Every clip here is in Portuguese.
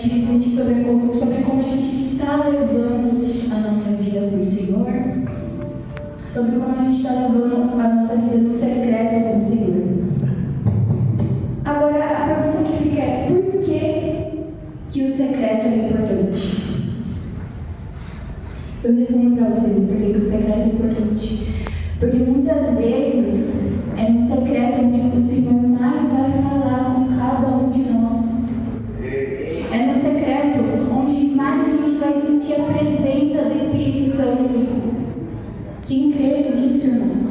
gente refletir sobre como a gente está levando a nossa vida com o Senhor, sobre como a gente está levando a nossa vida no secreto com o Senhor. Agora, a pergunta que fica é: por que o secreto é importante? Eu respondo para vocês o porquê que o secreto é importante. Porque muitas vezes é no secreto onde o Senhor mais vai falar com cada um de nós. É no secreto onde mais a gente vai sentir a presença do Espírito Santo. Quem crê nisso, irmãos?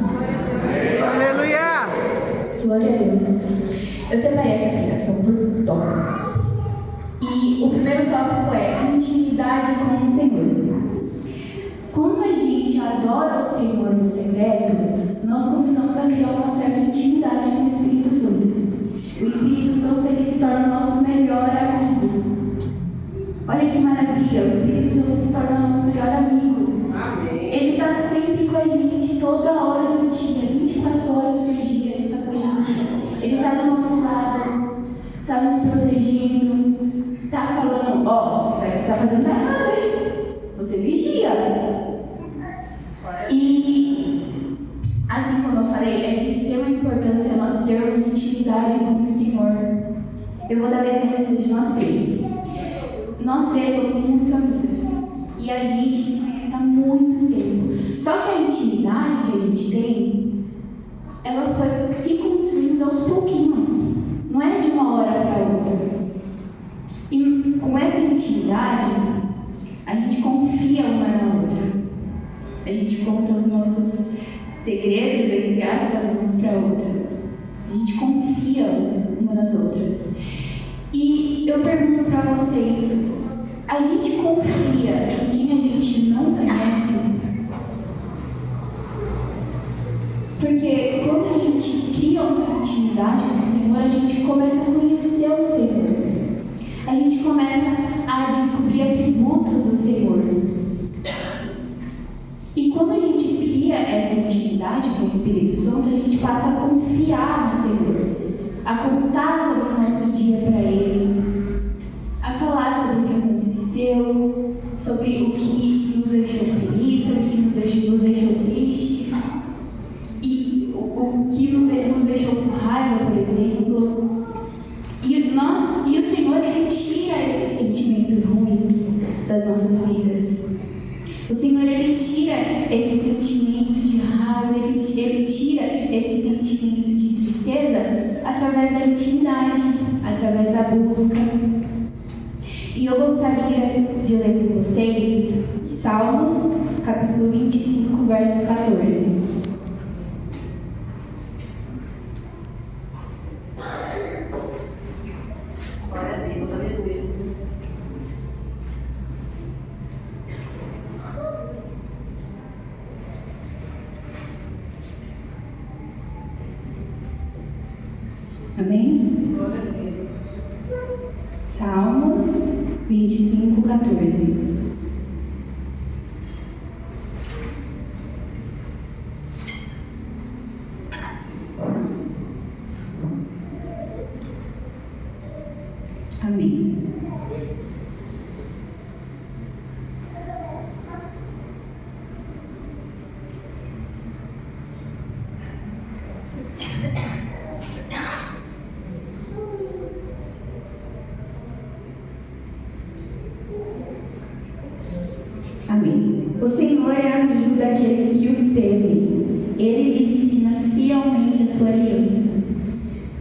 Aleluia! Glória a Deus. Eu separei essa pregação por tópicos. E o primeiro tópico é intimidade com o Senhor. Quando a gente adora o Senhor no secreto, nós começamos a criar uma certa intimidade com o Espírito Santo. O Espírito Santo, ele se torna o nosso melhor amigo. Olha que maravilha, o Espírito Santo se torna o nosso melhor amigo. Amém. Ele está sempre com a gente, toda hora do dia, 24 horas por dia, ele está com a gente. Ele está do nosso lado, está nos protegendo, está falando: ó, isso aí que você está fazendo está errado, hein? Você vigia. E, assim como eu falei, é de extrema importância nós termos intimidade com o Senhor. Eu vou dar o exemplo de nós três. Nós três somos muito amigas. E a gente se conhece há muito tempo. Só que a intimidade que a gente tem, ela foi se construindo aos pouquinhos. Não é de uma hora para outra. E com essa intimidade, a gente confia uma na outra. A gente conta os nossos segredos, entre aspas, umas para outras. A gente confia uma nas outras. E eu pergunto para vocês: a gente confia em quem a gente não conhece? Porque quando a gente cria uma intimidade com o Senhor, a gente começa a conhecer o Senhor. A gente começa a descobrir atributos do Senhor. E quando a gente cria essa intimidade com o Espírito Santo, a gente passa a confiar no Senhor, a contar sobre o nosso dia para Ele, a falar sobre o que aconteceu, sobre o que nos deixou feliz, sobre o que nos deixou triste, e o que nos deixou com raiva, por exemplo. E o Senhor, Ele tira esses sentimentos ruins das nossas vidas. O Senhor, Ele tira esse sentimento de raiva, Ele tira esse sentimento de tristeza através da intimidade, através da busca. E eu gostaria de ler com vocês Salmos, capítulo 25, verso 14. Glória a Deus, aleluia, Jesus. Amém? Glória a Deus. Salmos 25, 14. Amém. Amém. O Senhor é amigo daqueles que o temem. Ele lhes ensina fielmente a sua aliança.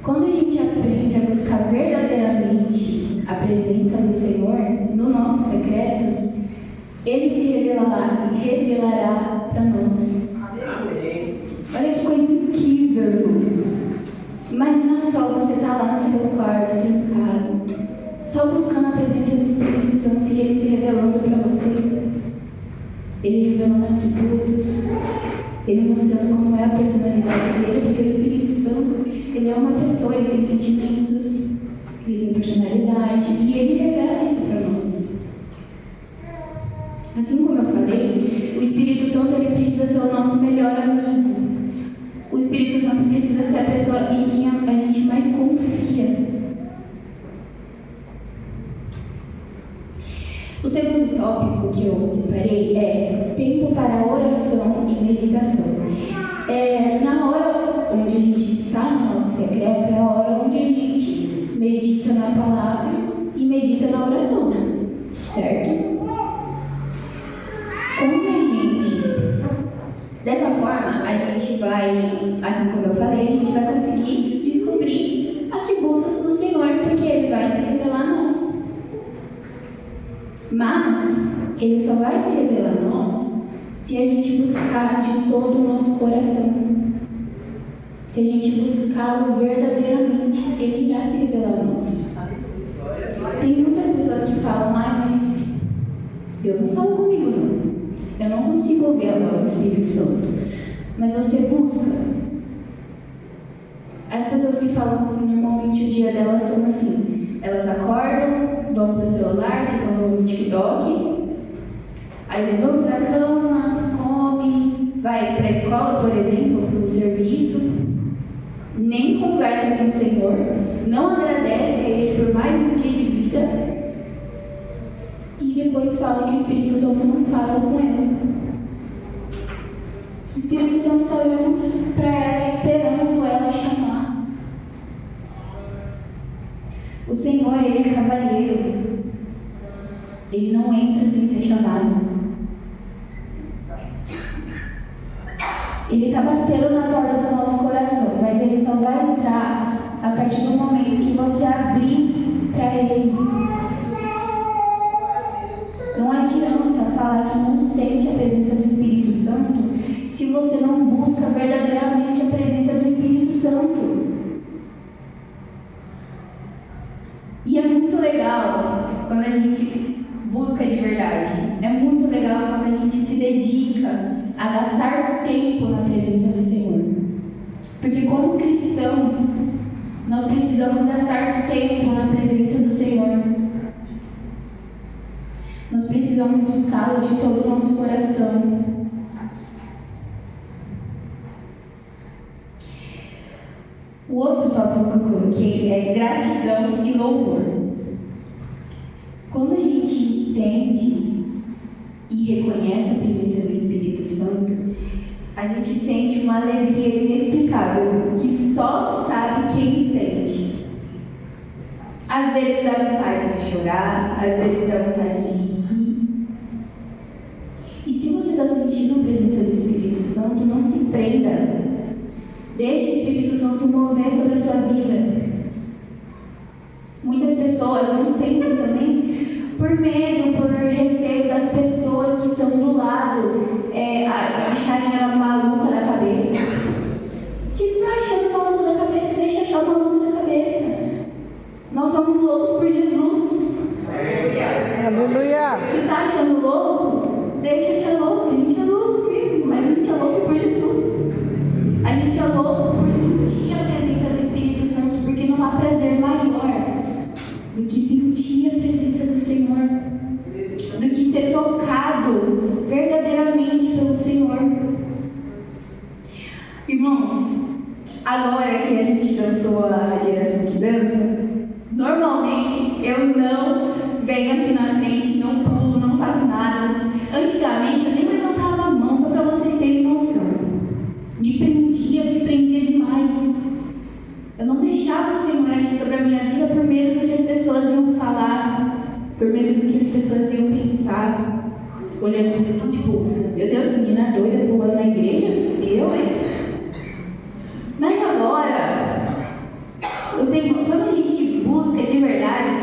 Quando a gente aprende a buscar verdadeiramente a presença do Senhor no nosso secreto, Ele se revelará para nós. Olha que coisa incrível, irmãos. Imagina só você estar lá no seu quarto, trancado, só buscando a presença do Espírito Santo e Ele se revelando para você. Ele revelando atributos, Ele mostrando como é a personalidade dele, porque o Espírito Santo, Ele é uma pessoa, Ele tem sentimentos, Ele tem personalidade, e Ele revela isso para nós. Assim como eu falei, o Espírito Santo, Ele precisa ser o nosso melhor amigo. O Espírito Santo precisa ser a pessoa em quem a gente mais confia. O segundo tópico que eu separei é tempo para oração e meditação. Na hora onde a gente está no nosso secreto, é a hora onde a gente medita na palavra e medita na oração, certo? Quando a gente, dessa forma, a gente vai, assim como eu falei, a gente vai conseguir descobrir atributos do Senhor, porque Ele vai se revelar a nós. Mas Ele só vai se revelar a nós se a gente buscar de todo o nosso coração. Se a gente buscá-lo verdadeiramente, Ele irá se revelar a nós. Tem muitas pessoas que falam, mas Deus não fala comigo, não. Eu não consigo ouvir a voz do Espírito Santo. Mas você busca. As pessoas que falam assim, normalmente o dia delas são assim. Elas acordam, vão pro celular, ficam no TikTok, aí levanta da cama, come, vai para a escola, por exemplo, para o serviço, nem conversa com o Senhor, não agradece a Ele por mais um dia de vida e depois fala que o Espírito Santo não fala com ela. O Espírito Santo está olhando para ela, esperando ela chamar. O Senhor, Ele é cavalheiro. Ele não entra sem ser chamado. Ele está batendo na porta do nosso coração, mas Ele só vai entrar a partir do momento que você abrir para Ele. Não adianta falar que não sente a presença do Espírito Santo se você não busca verdadeiramente a presença do Espírito Santo. E é muito legal quando a gente busca de verdade. É muito legal quando a gente se dedica a gastar tempo na presença do Senhor. Porque como cristãos, nós precisamos gastar tempo na presença do Senhor. Nós precisamos buscá-lo de todo o nosso coração. O outro tópico que eu coloquei é gratidão e louvor. Quando a gente entende e reconhece a presença do Espírito Santo, a gente sente uma alegria inexplicável que só sabe quem sente. Às vezes dá vontade de chorar, às vezes dá vontade de rir. E se você está sentindo a presença do Espírito Santo, não se prenda. Deixe o Espírito Santo mover sobre a sua vida. Muitas pessoas, não sempre também, por medo, por receio das pessoas que estão do lado, acharem ela maluca da cabeça. Se está achando maluca da cabeça, deixa achar maluca da cabeça. Nós somos loucos por Jesus. Aleluia! Se está achando louco, deixa achar louco. A gente é louco mesmo, mas a gente é louco por Jesus. A gente é louco por sentir a presença do Espírito Santo, porque não há prazer maior do que sentir a presença do Senhor, do que ser tocado verdadeiramente pelo Senhor. Irmãos, agora que a gente dançou a geração que dança, normalmente eu não venho aqui na frente, não pulo, não faço nada. Antigamente eu nem levantava a mão, só para vocês terem noção. Me prendia demais. Eu não deixava o Senhor agir sobre a minha vida por medo do que as pessoas iam falar, por medo do que as pessoas iam pensar. Olhando, tipo, meu Deus, menina doida pulando na igreja? Mas agora, o Senhor, quando a gente busca de verdade,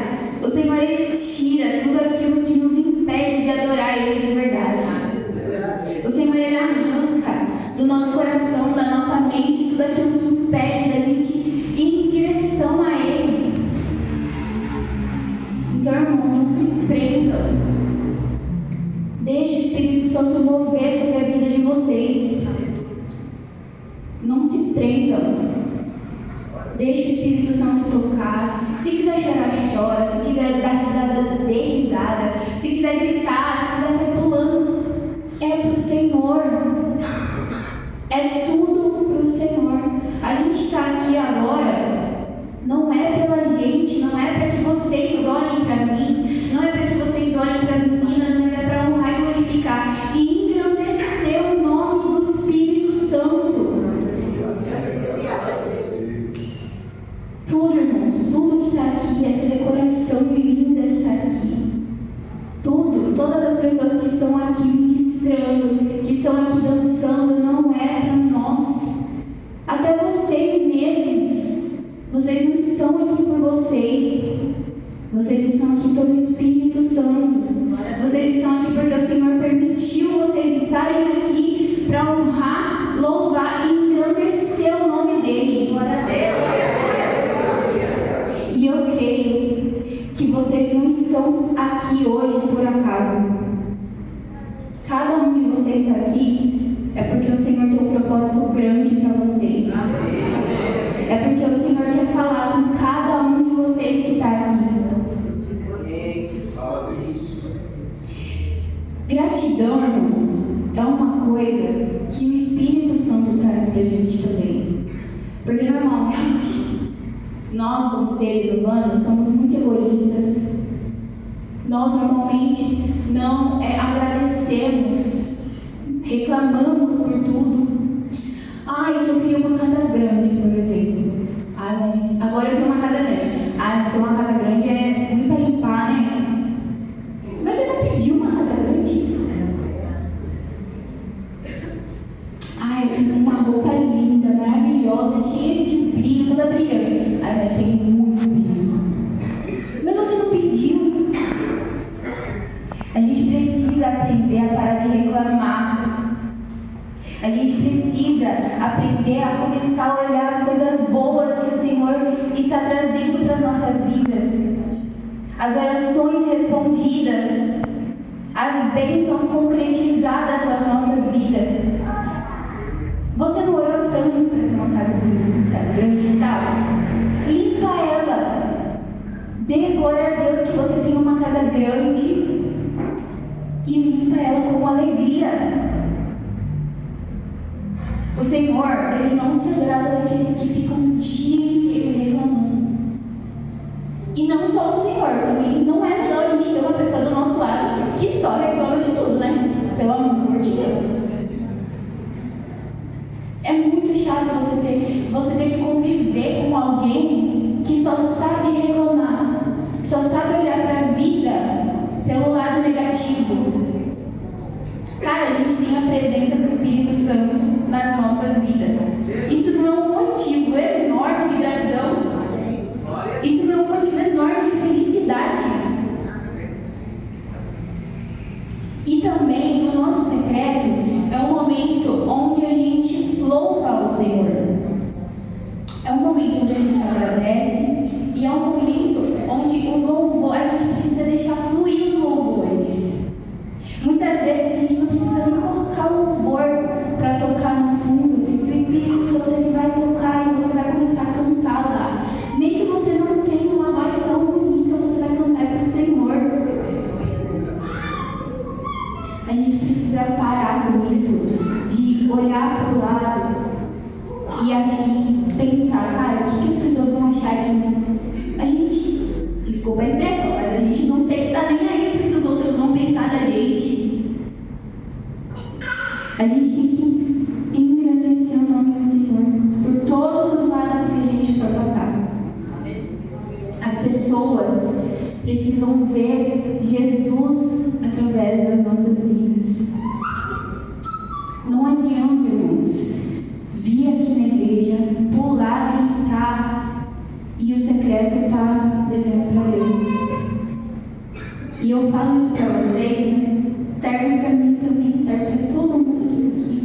o Senhor, Ele tira tudo aquilo que nos impede de adorar Ele de verdade. O Senhor, Ele arranca do nosso coração, da nossa mente, tudo aquilo que impede da gente ir em direção a Ele. Então, irmão, não se prendam. Deixe o Espírito Santo mover sobre a vida de vocês. Não se prendam. Deixe o Espírito Santo tocar. Se quiser chorar, chora. Se quiser dar risada, dê risada. Se quiser gritar, se quiser sair pulando, é pro Senhor. É tudo para o Senhor. A gente está aqui agora, não é pela gente, não é para que vocês olhem para mim, não é para que vocês olhem para as estão aqui dançando não é para nós. Até vocês mesmos. Vocês não estão aqui por vocês. Vocês estão aqui pelo Espírito Santo. Vocês estão aqui porque o Senhor permitiu vocês estarem aqui para honrar, louvar e engrandecer o nome dEle. Glória a Deus. E eu creio que vocês não estão aqui hoje por acaso. Cada um de vocês está aqui é porque o Senhor tem um propósito grande para vocês. É porque o Senhor quer falar com cada um de vocês que está aqui. Gratidão, irmãos, é uma coisa que o Espírito Santo traz para a gente também. Porque normalmente, nós como seres humanos somos muito egoístas. Nós normalmente não agradecemos, reclamamos por tudo. Ai, que eu queria uma casa grande, por exemplo. Ai, mas agora eu tenho uma casa grande. Ai, ter uma casa grande é ruim para limpar, né? Mas você não pediu uma casa grande? Ai, eu tenho uma roupa linda, maravilhosa, cheia de brilho, toda brilhante. Ai, mas tem muito brilho. Mas você não pediu. A gente precisa aprender a parar de reclamar. A gente precisa aprender a começar a olhar as coisas boas que o Senhor está trazendo para as nossas vidas. As orações respondidas, as bênçãos concretizadas nas nossas vidas. Você não orou tanto para ter uma casa bonita, grande e tal? Limpa ela. Dê glória a Deus que você tem uma casa grande e limpa ela com alegria. O Senhor, Ele não se agrada daqueles que ficam o dia inteiro reclamando. E não só o Senhor, também não é legal a gente ter uma pessoa do nosso lado que só reclama de tudo, né? Pelo amor de Deus. É muito chato você ter que conviver com alguém que só sabe reclamar, só sabe olhar para a vida pelo lado negativo. Cara, a gente tem a presença do Espírito Santo nas nossas vidas. Isso não é um motivo enorme de gratidão? Isso não é um motivo enorme de felicidade? E também, no nosso secreto, é um momento onde a gente louva o Senhor. É um momento onde a gente agradece e é um momento onde os louvores, a gente precisa deixar fluir os louvores. Muitas vezes a gente não precisa nem colocar o louvor para tocar no fundo, que o Espírito Santo ele vai tocar e você vai começar a cantar lá. Nem que você não tenha uma voz tão bonita, você vai cantar para o Senhor. A gente precisa parar com isso, de olhar para o lado e agir, pensar, cara, o que as pessoas vão achar de mim? A gente, desculpa a expressão, mas a gente não tem que estar nem aí porque os outros vão pensar da gente. A gente tem que engrandecer o nome do Senhor por todos os lados que a gente for passar. As pessoas precisam ver Jesus através das nossas vidas. Não adianta, irmãos, vir aqui na igreja, pular, gritar e o secreto está devendo para Deus. E eu falo isso para vocês, mas serve para mim também, serve para todo mundo que está aqui.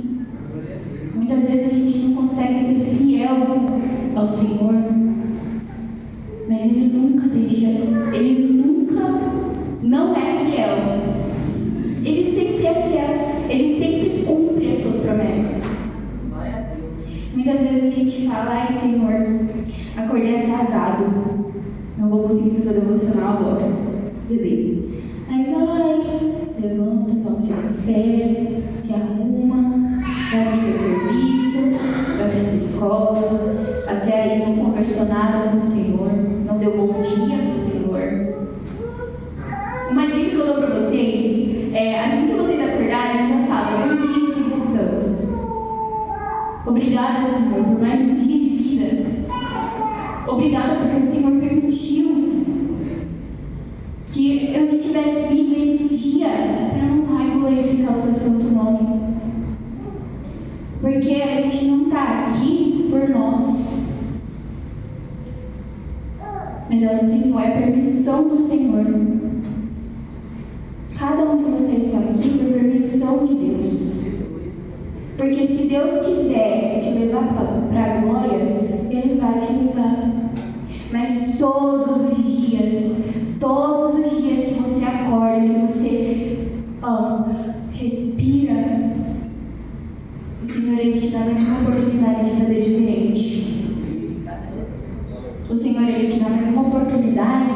Muitas vezes a gente não consegue ser fiel ao Senhor, mas Ele nunca deixa, Ele nunca não é fiel. Ele sempre é fiel, Ele sempre cumpre as suas promessas. Muitas vezes a gente fala, ai Senhor, acordei atrasado, não vou conseguir fazer o devocional agora. Beleza. Aí vai, levanta, toma seu café, se arruma, vai para o seu serviço, vai para a sua escola, até aí não conversou nada com o Senhor, não deu bom dia para o Senhor. Uma dica que eu dou para vocês é, assim que vocês acordarem, já falam, bom dia, Espírito Santo. Obrigada, Senhor, por mais um dia de vida. Obrigada porque o Senhor permitiu que eu estivesse viva esse dia para honrar e glorificar o teu santo nome. Porque a gente não está aqui por nós, mas é o Senhor, é permissão do Senhor. Cada um de vocês está aqui por permissão de Deus. Porque se Deus quiser te levar para a glória, Ele vai te levar. Mas todos os dias que você acorda, que você respira, o Senhor Ele te dá mais uma oportunidade de fazer diferente. O Senhor Ele te dá mais uma oportunidade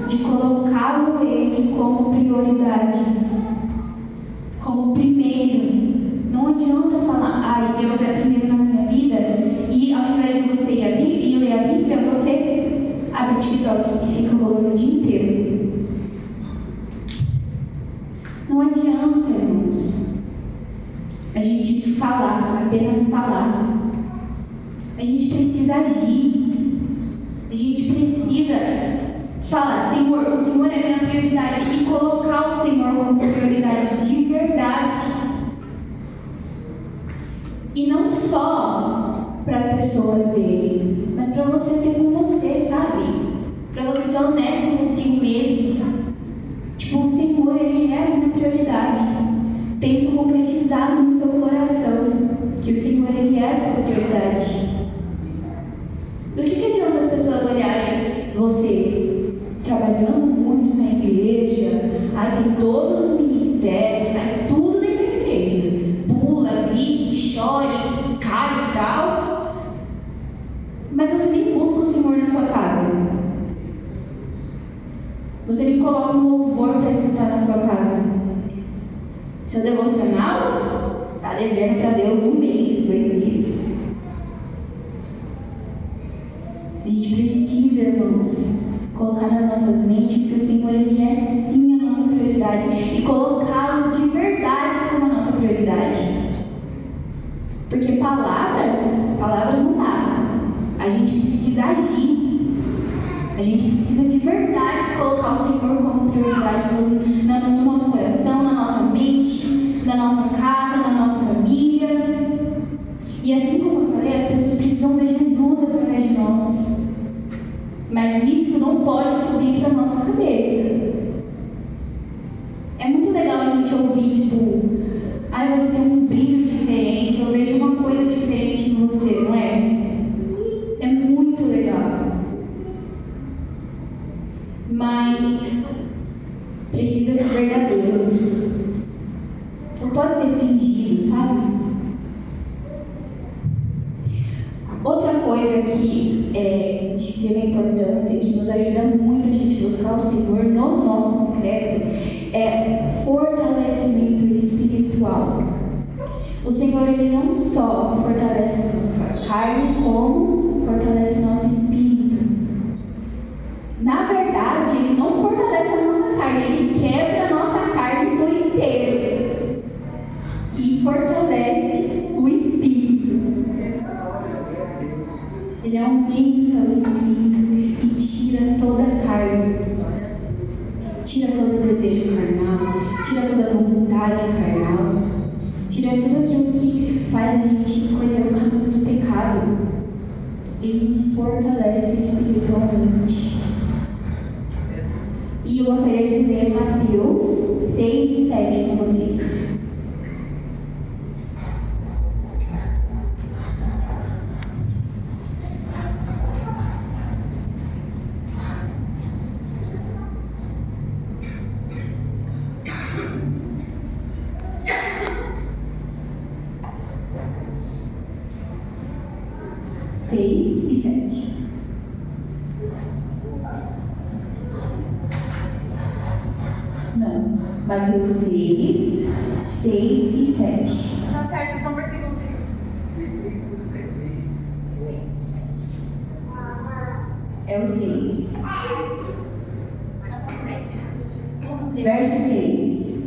de colocá-lo Ele como prioridade, como primeiro. Não adianta falar, ai, Deus é primeiro na minha vida, e ao invés de você ir ler a Bíblia, você abre o TikTok e fica rolando o dia inteiro. Não adianta, irmãos, a gente falar, apenas falar. A gente precisa agir. A gente precisa falar, Senhor, o Senhor é minha prioridade, e colocar o Senhor como prioridade de verdade. E não só para as pessoas verem, mas para você ter com você, sabe? Para você ser honesto consigo mesmo. Tipo, o Senhor, Ele é a minha prioridade. Tem isso concretizado no seu coração, que o Senhor, Ele é a sua prioridade. Do que adianta as pessoas olharem você trabalhando muito na igreja, aí tem todos os ministérios, faz tudo dentro da igreja, pula, grita, chore, cai e tal, mas você nem busca o Senhor na sua casa. Você nem coloca um louvor para escutar na sua casa. Seu devocional está devendo para Deus 1 mês, 2 meses. A gente precisa, irmãos, colocar nas nossas mentes que o Senhor Ele é sim a nossa prioridade, e colocá-lo de verdade como a nossa prioridade. Porque palavras não bastam. A gente precisa agir. A gente precisa de verdade colocar o Senhor como prioridade no nosso coração, na nossa mente, na nossa casa, na nossa família. E assim como eu falei, as pessoas precisam ver Jesus através de nós. Mas isso não pode subir para a nossa cabeça. É muito legal a gente ouvir, tipo, ai, você tem um brilho diferente, eu vejo uma coisa diferente em você, não é? É muito legal. Mas precisa ser verdadeiro. Não pode ser fingido, sabe? Outra coisa que é de extrema importância, que nos ajuda muito a gente buscar o Senhor no nosso secreto, é fortalecimento espiritual. O Senhor, Ele não só fortalece a nossa carne, como fortalece o nosso espírito. Na verdade, Ele não fortalece a nossa carne, Ele quebra a nossa carne por inteiro e fortalece o espírito. Ele aumenta o espírito e tira toda a carne, tira todo o desejo carnal, tira toda a vontade carnal, tira tudo aquilo que faz a gente escolher o caminho do pecado. Ele nos fortalece espiritualmente. E eu gostaria de ler Mateus 6 e 7 com vocês. Mateus 6, 6 e 7. Tá certo, são versículos. É o 6. Verso 6.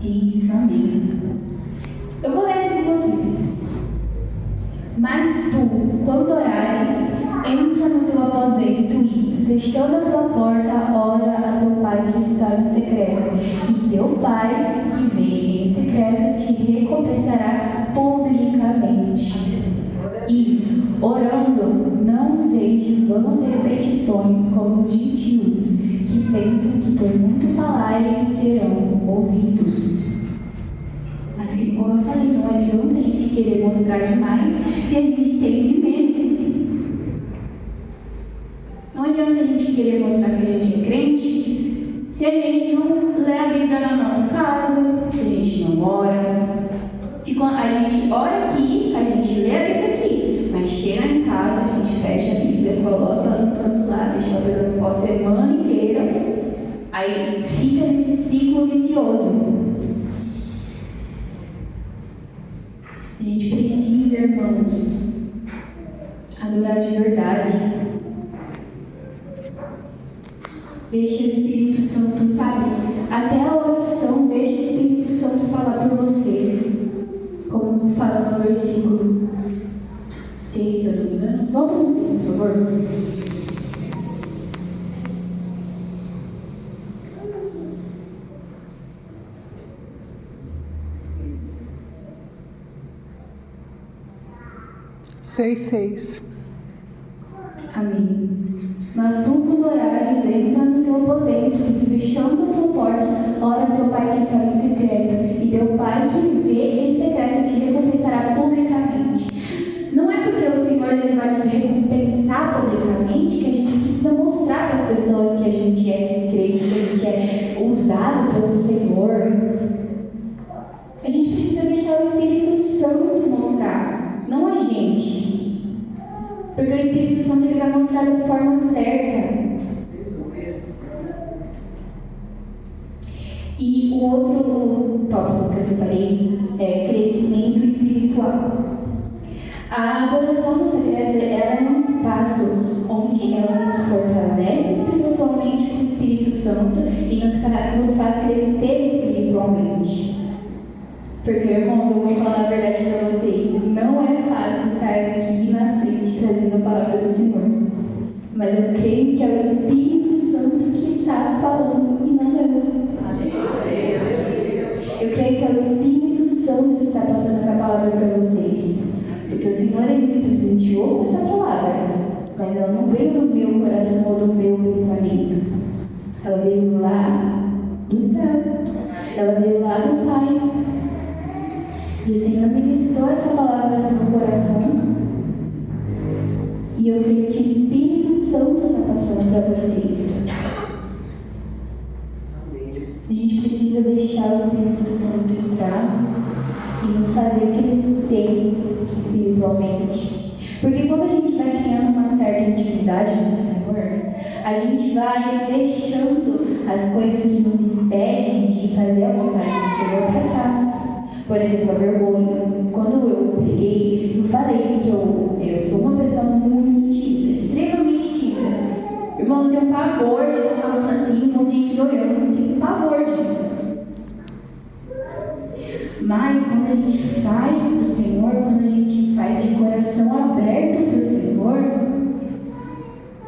Isso, amém. Eu vou ler com vocês. Mas tu, quando orares, entra no teu aposento e, fechando a tua porta, ora a teu Pai que está em secreto. E teu Pai, que vem em secreto, te recompensará vãs repetições como os gentios, que pensam que por muito falarem serão ouvidos. Assim como eu falei, não adianta a gente querer mostrar demais se a gente tem de menos. Não adianta a gente querer mostrar que a gente é crente se a gente não lê a Bíblia na nossa casa, se a gente não ora. Se a gente ora aqui, a gente lê a Bíblia aqui, mas chega em casa, a gente fecha a Bíblia, coloca ela no canto lá, deixa ela pegando pó a semana inteira, aí fica nesse ciclo vicioso. A gente precisa, irmãos, adorar de verdade. Deixe o Espírito Santo, sabe? Até a oração, deixe o Espírito Santo falar por você. Como fala no versículo 6, se eu não me engano. Volta no 6, por favor. Seis. Amém. Mas tu, quando orares, entra no teu aposento e, fechando a tua porta, ora a teu Pai que está em secreto, e teu Pai que vê em secreto te recompensará publicamente. Não é porque o Senhor ele vai nos recompensar publicamente que a gente precisa mostrar para as pessoas que a gente é crente, que a gente é usado pelo Senhor. A gente precisa deixar o Espírito Santo mostrar, não a gente. Porque o Espírito Santo ele vai mostrar da forma certa. E o outro tópico que eu separei é crescimento espiritual. A adoração no secreto ela é um espaço onde ela nos fortalece espiritualmente com o Espírito Santo e nos faz crescer espiritualmente. Porque, irmãos, eu vou falar a verdade para vocês, não é fácil estar aqui na frente trazendo a palavra do Senhor. Mas eu creio que é o Espírito Santo que está falando e não eu. Eu creio que é o Espírito Santo que está passando essa palavra para vocês. Porque o Senhor ele me presenteou com essa palavra, mas ela não veio do meu coração ou do meu pensamento. Ela veio lá do céu. Ela veio lá do Pai. E o Senhor ministrou essa palavra no meu coração. E eu creio que o Espírito Santo está passando para vocês. A gente precisa deixar o Espírito Santo entrar e nos fazer crescer espiritualmente. Porque quando a gente vai criando uma certa intimidade com o Senhor, a gente vai deixando as coisas que nos impedem de fazer a vontade do Senhor para trás. Por exemplo, a vergonha. Quando eu preguei, eu falei que eu sou uma pessoa muito tímida, extremamente tímida. Irmão, eu tenho pavor de eu falando assim, um monte de gente olhando, eu tenho pavor disso. Mas quando a gente faz para o Senhor, quando a gente faz de coração aberto para o Senhor,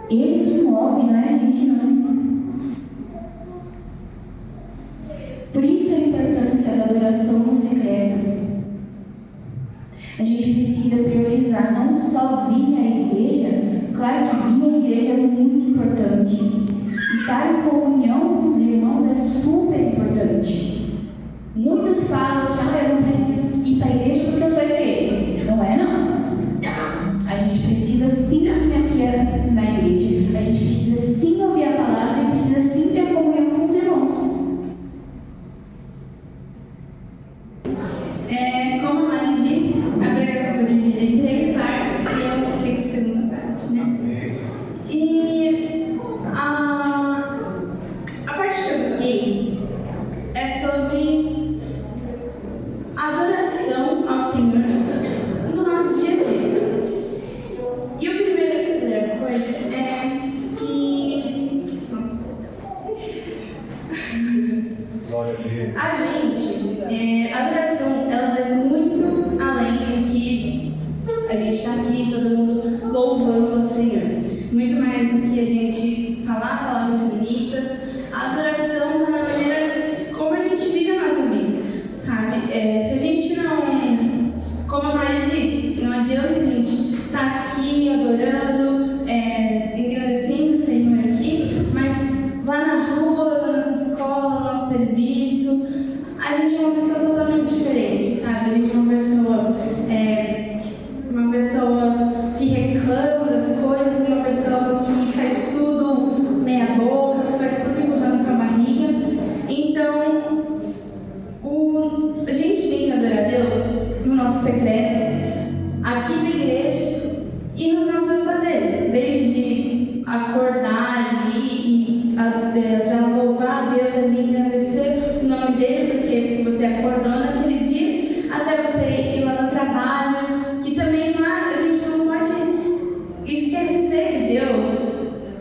Ele que move, não é a gente não. Por isso a importância da adoração no secreto. A gente precisa priorizar não só vir à igreja, claro que vir à igreja é muito importante. Estar em comunhão com os irmãos é super importante. Muitos falam que eu não preciso ir para a igreja porque eu sou igreja. Não é não. A gente precisa sim vir aqui na igreja. A gente precisa sim ouvir a palavra e precisa sim ter comunhão com os irmãos. Como a Mari disse, a pregação foi dividida em 3 partes e eu coloquei a segunda parte, né? E a parte que eu fiquei é sobre a adoração ao Senhor no nosso dia a dia. E a primeira coisa é que a gente, a adoração, ela vai muito além do que a gente está aqui, todo mundo louvando o Senhor. Muito mais do que a gente falar palavras bonitas. A adoração está na maneira como a gente vive a nossa vida, sabe? Se a gente não, como a Mari disse, não adianta a gente estar aqui adorando, ali engrandecer o nome dele, porque você acordou naquele dia, até você ir lá no trabalho, que também lá a gente não pode esquecer de Deus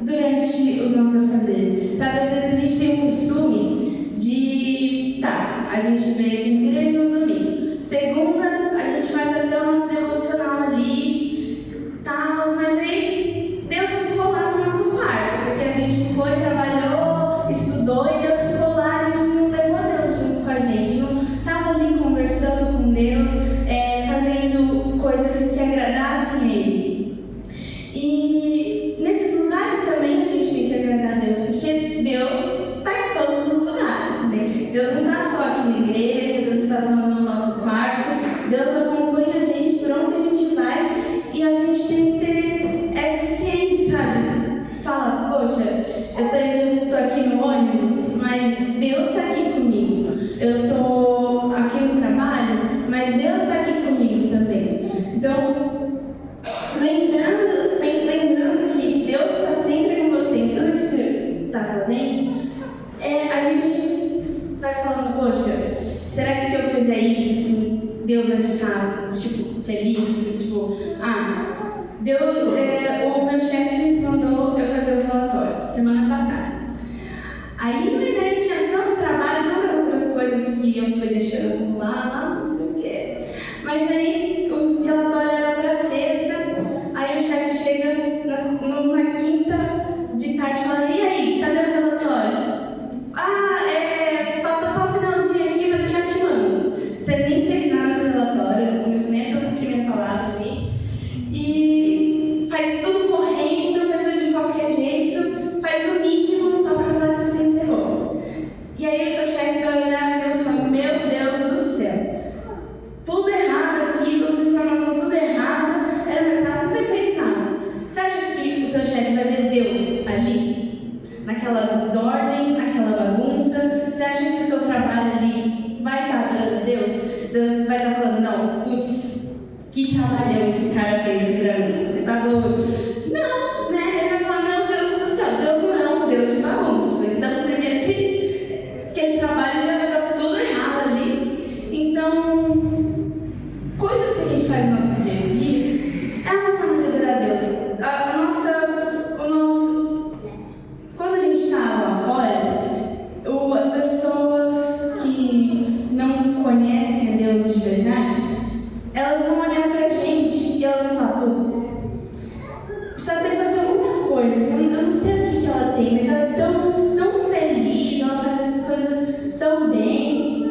durante os nossos afazeres. Sabe, às vezes a gente tem o costume de, a gente vem aqui na igreja no domingo. Segunda, a gente faz até o nosso devocional ali, mas aí Deus ficou lá no nosso quarto, porque a gente foi, trabalhou, estudou e Deus ficou lá, a gente não levou Deus junto com a gente, não estava ali conversando com Deus, fazendo coisas que agradassem Ele. E nesses lugares também a gente tem que agradar a Deus, porque Deus está em todos os lugares, né? Deus não está só aqui na igreja, Deus não está só no nosso quarto, Deus acompanha a gente por onde a gente vai e a gente tem que ter essa ciência, sabe? Fala, poxa, eu tô aqui no ônibus, mas Deus está aqui comigo. Eu tô aqui no trabalho, mas Deus está aqui comigo também. Então, lembrando que Deus está sempre com você em tudo que você está fazendo, a gente vai falando, poxa, será que se eu fizer isso, Deus vai ficar, feliz? O meu chefe mandou eu fazer o relatório semana passada. Mas aí tinha tanto trabalho, tantas outras coisas que eu fui deixando lá, não sei o quê. Mas aí o relatório era para sexta, aí o chefe chega numa quinta de tarde e fala, e aí, cadê o relatório? Falta só o finalzinho aqui, mas eu já te mando. Você nem fez nada no relatório, não começou nem a primeira palavra ali. E faz tudo correndo, faz tudo de qualquer jeito, faz o mínimo só para falar que você enterrou. E aí o seu chefe vai olhar e fala, meu Deus do céu, tudo errado aqui, todas as informações tudo errado, era mais fácil não ter feito nada. Você acha que o seu chefe vai ver Deus ali, naquela desordem, naquela bagunça? Você acha que o seu trabalho ali vai estar adorando Deus? Deus vai estar falando, não, putz, que trabalhão esse cara fez pra mim, você tá doido? Não, né? Ele vai falar, meu Deus do céu, Deus não é um Deus de bagunça. Então, primeiro que ele trabalha já vai estar tudo errado ali. Então, coisas que a gente faz no nosso dia a dia é uma forma de adorar a Deus. Quando a gente está lá fora, as pessoas que não conhecem a Deus de verdade, elas vão olhar pra gente e elas vão falar, putz, essa pessoa tem alguma coisa, eu não sei o que ela tem, mas ela é tão feliz, ela faz essas coisas tão bem.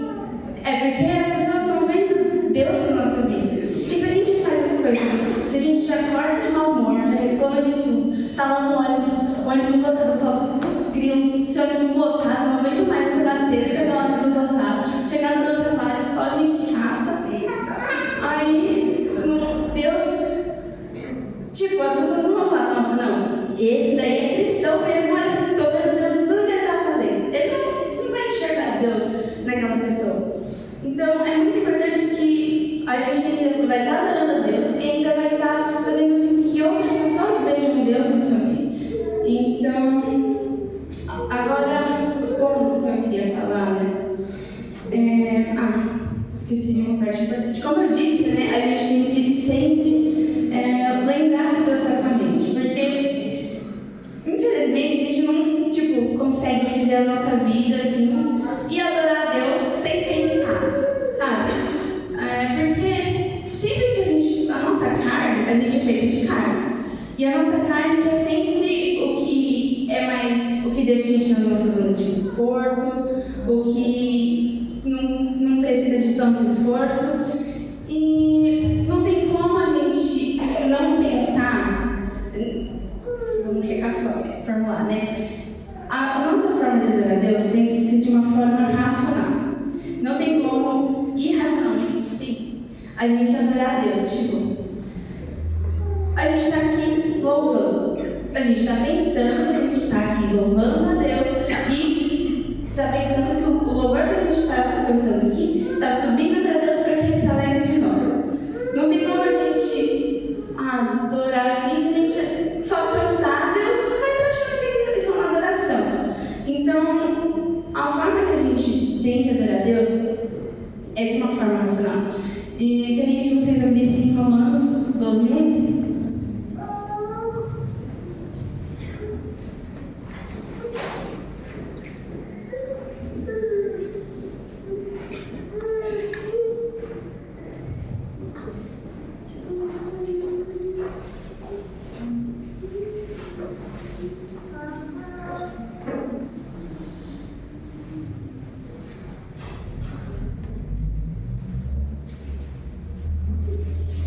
Porque as pessoas estão vendo Deus na nossa vida. E se a gente faz essas coisas, se a gente já acorda de mau humor, já reclama de tudo, tá lá no ônibus, o ônibus lotado, fala, putz, grilo, se o ônibus lotado, não aguento mais acordar cedo e pegar o ônibus lotado, chegar no meu trabalho, só gente chata. Aí, Deus, as pessoas não vão falar, nossa, não, esse daí é cristão mesmo, olha, tô vendo Deus em tudo que ele está fazendo. Ele não vai enxergar Deus naquela pessoa. Então, é muito importante que a gente ainda vai estar adorando a Deus e ainda vai estar fazendo com que outras pessoas vejam Deus na sua vida. Então, agora, os pontos que eu queria falar, né? Esqueci de uma parte importante. Como eu disse, né, a gente tem que sempre lembrar que Deus está com a gente, porque infelizmente a gente não consegue viver a nossa vida assim e adorar a Deus sem pensar, sabe? Porque sempre que a nossa carne, a gente é feita de carne, e a nossa carne quer sempre o que deixa a gente na nossa zona de conforto, o que não precisa de tanto esforço, e não tem como a gente não pensar. Vamos reformular, né? A nossa forma de adorar a Deus tem que ser de uma forma racional. Não tem como, irracionalmente, sim, a gente adorar a Deus. A gente está aqui louvando, a gente está pensando que a gente está aqui louvando a Deus e está pensando que o louvor que a gente está cantando aqui está subindo para Deus para que Ele se alegre de nós. Não tem como a gente adorar aqui se a gente só cantar, Deus não vai estar achando que isso é uma adoração. Então, a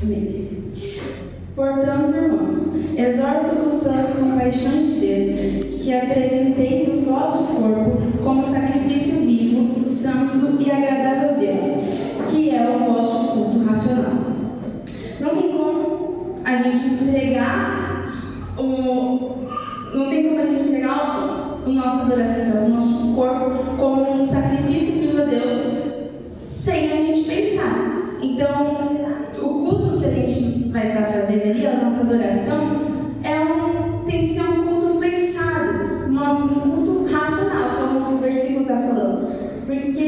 Amém. Portanto, irmãos, exorto-vos pelas compaixões de Deus, que apresenteis o vosso corpo como sacrifício vivo, santo e agradável a Deus, que é o vosso culto racional. Não tem como a gente entregar a nossa adoração, o nosso corpo como um sacrifício vivo a Deus sem a gente pensar. Então, o culto que a gente vai estar fazendo ali, a nossa adoração, tem que ser um culto pensado, um culto racional, como o versículo está falando. Porque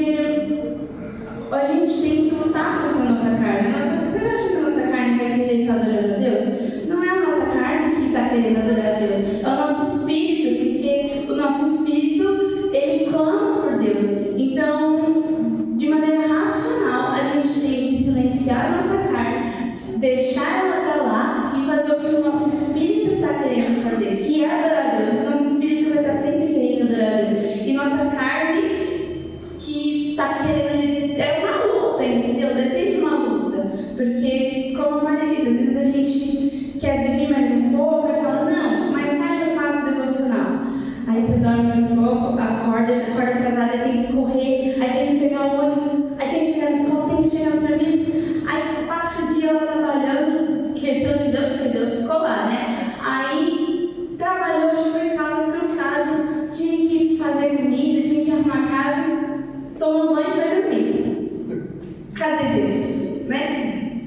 a gente tem que lutar contra a nossa carne. Vocês acham que a nossa carne vai querer estar adorando a Deus? Não é a nossa carne que está querendo adorar a Deus, é o nosso espírito, porque o nosso espírito, ele clama por Deus. Então, de maneira racional, a gente tem que silenciar a nossa carne, deixar ela para lá e fazer o que o nosso espírito está querendo fazer, que é adorar a Deus. O nosso espírito vai estar sempre querendo adorar a Deus. E nossa carne, que está querendo, é uma luta, entendeu? É sempre uma luta. Porque, como a Maria disse, às vezes a gente quer dormir mais um pouco e fala, não, mais tarde eu faço devocional. Aí você dorme mais um pouco, acorda atrasada, aí tem que correr, aí tem que pegar o ônibus, aí tem que chegar na escola, tem que chegar no serviço, aí passa o dia lá trabalhando, esqueceu de Deus, porque Deus ficou lá, né? Aí trabalhou, chegou em casa cansado, tinha que fazer comida, tinha que arrumar a casa, tomou banho e foi dormir. Cadê Deus? Né?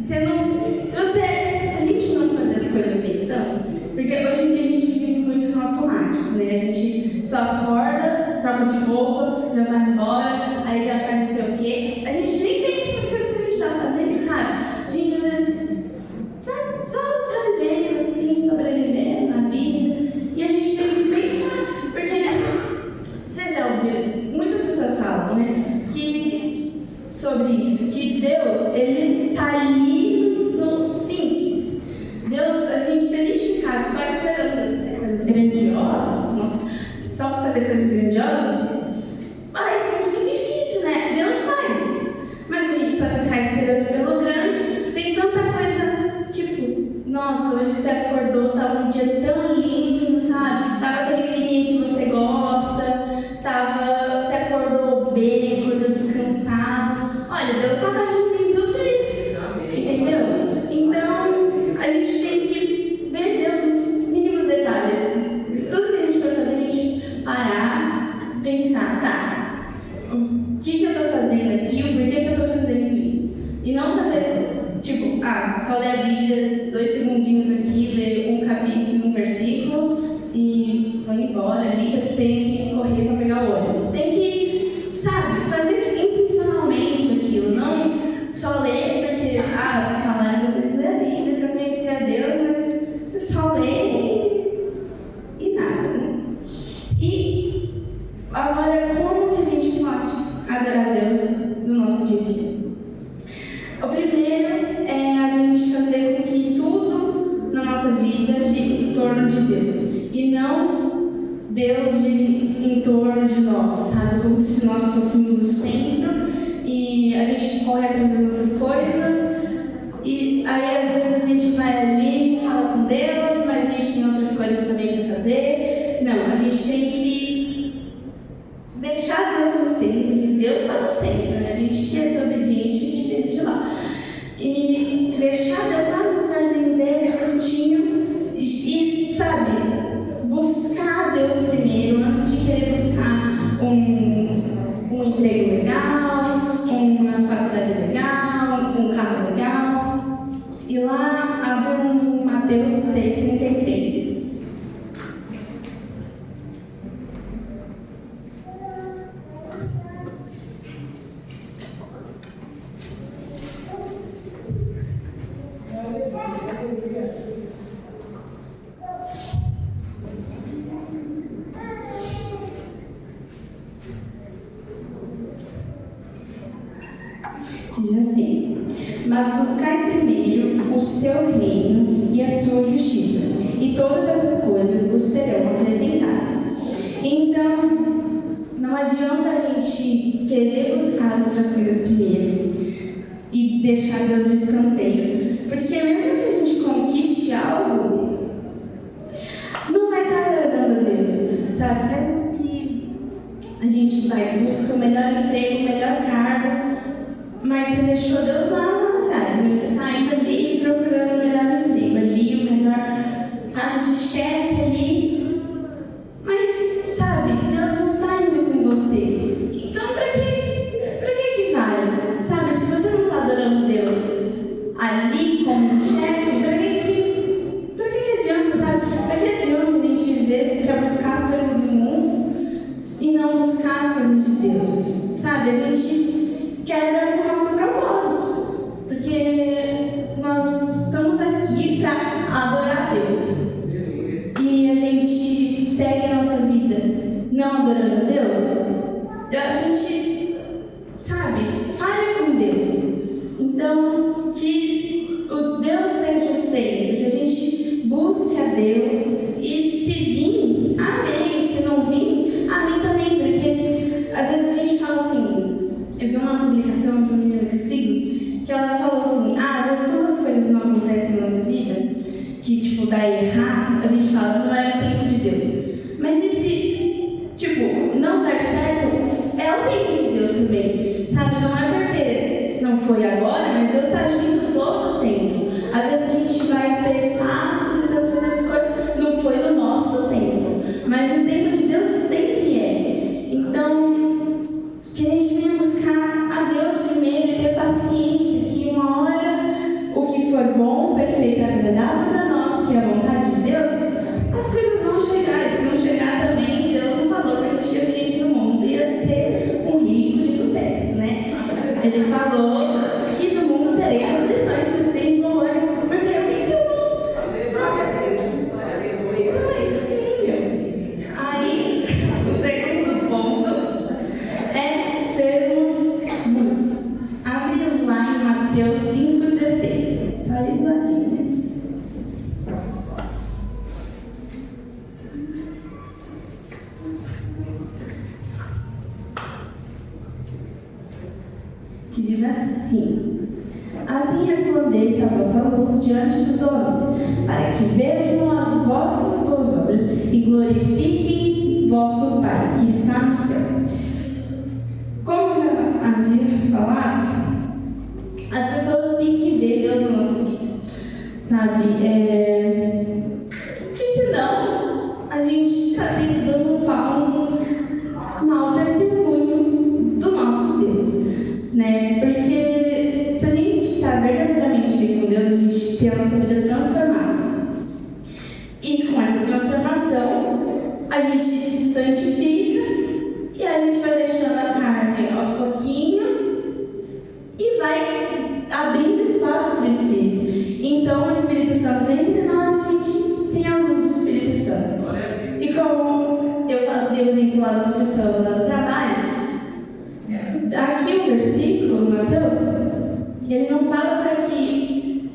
Se a gente não fazer as coisas pensando, porque hoje em dia a gente vive muito no automático, né? A gente só acorda, troca de roupa, já vai embora, aí já faz não sei o quê. A gente nem pensa nas coisas que a gente está fazendo, sabe? A gente às vezes só tá vivendo assim, sobrevivendo na vida. E a gente tem que pensar, porque você já ouviu, muitas pessoas falam, né? Sobre isso, que Deus, ele está ali no simples. Deus, se a gente ficasse só esperando Deus fazer coisas grandiosas, nossa, só fazer coisas grandiosas, vai ser difícil, né? Deus faz. Mas a gente só ficar esperando pelo grande, tem tanta coisa, tipo, nossa, hoje você acordou, tava um dia tão lindo, sabe? Tava aquele climinha que você gosta, você acordou bem, acordou descansado. Olha, Deus estava agindo em tudo isso, entendeu? Então, a gente tem que ver Deus nos mínimos detalhes. Tudo que a gente for fazer, a gente parar, pensar, tá, o que eu estou fazendo aqui, o porquê que eu estou fazendo isso? E não fazer, tipo, só ler a Bíblia 2 segundinhos aqui, ler um capítulo, um versículo e vou embora ali que eu tenho que correr para pegar o ônibus. Tem que, sabe, fazer intencionalmente aquilo, não só ler porque, falar eu vou ler a Bíblia para conhecer a Deus, mas você só lê e nada, né? E agora, como que a gente pode adorar a Deus no nosso dia a dia? O primeiro é a gente fazer com que tudo na nossa vida gire em torno de Deus e não Deus gire em torno de nós, sabe? Como se nós fôssemos o centro e a gente corre atrás das nossas coisas e aí às vezes a gente vai ali e fala com Deus, mas a gente tem outras coisas também para fazer. Não, a gente tem que deixar Deus no centro, porque Deus está no centro, né? A gente que é desobediente, a gente tem que ir de lá. E deixar Deus lá no lugarzinho dele, no cantinho, e, sabe, buscar Deus primeiro, antes de querer buscar um emprego legal, uma faculdade legal, um carro legal. E lá, abra no Mateus 6:33. Diz assim: mas buscai primeiro o seu reino e a sua justiça, e todas essas coisas vos serão acrescentadas. Então, não adianta a gente querer buscar as outras coisas primeiro e deixar Deus de escanteio, Porque mesmo que a gente conquiste algo, não vai estar agradando a Deus, sabe? Mesmo que a gente vai buscar o melhor emprego, o melhor cargo, mas você deixou Deus lá atrás, mas você está indo ali procurando o melhor emprego, ali o melhor cargo de chefe ali, mas, sabe, Deus não está indo com você. Então, para que vale? Sabe, se você não está adorando Deus ali como chefe, para que adianta, sabe? Para que adianta a gente viver para buscar as coisas do mundo e não buscar as coisas de Deus? Sabe, a gente quebra com o nosso propósito, porque nós estamos aqui para adorar a Deus. E a gente segue a nossa vida não adorando a Deus, a gente, sabe, falha com Deus. Então, que o Deus seja o centro, que a gente busque a Deus e se vir, amém. Se não vir, amém também. Porque às vezes a gente fala assim, eu vi uma publicação de uma menina que eu sigo, que ela falou assim, às vezes quando as coisas não acontecem na nossa vida, que tipo, dá errado, a gente fala, não é o tempo de Deus. Mas e se, tipo, não dar certo, é o tempo de Deus também, sabe? Não é porque não foi agora, mas Deus está agindo todo o tempo. Às vezes a gente vai apressar, tentando fazer as coisas, não foi no nosso tempo, mas o tempo de Deus sempre é. Então, que a gente venha buscar a Deus primeiro e ter paciência, que uma hora o que for bom, perfeito e agradável para nós, que é a vontade de Deus, as coisas vão chegar. E se não chegar também, Deus não falou que a gente ia vir aqui no mundo ia ser um rico de sucesso, né? Ele falou que no mundo terei aflições, mas tem valor, porque eu pensei, não é isso aí, meu. Aí, o segundo ponto é sermos luz. Abre lá em Mateus 5,16. Tá ali do ladinho, né? Que diz assim: assim resplandece a vossa luz diante dos homens, para que vejam as vossas boas obras e glorifiquem vosso Pai que está no céu. Como eu já havia falado, as pessoas têm que ver Deus na nossa vida, sabe? Porque senão a gente está tentando falar um mau testemunho do nosso Deus, né? Porque se a gente está verdadeiramente bem com Deus, a gente tem a nossa vida transformada. E com essa transformação, a gente se santifica e a gente vai deixando a carne aos pouquinhos e vai abrindo espaço para o Espírito. Então o Espírito Santo vem entre nós e a gente tem a luz do Espírito Santo. E como eu dei o exemplo lá das pessoas lá do trabalho, aqui o versículo, Mateus, ele não fala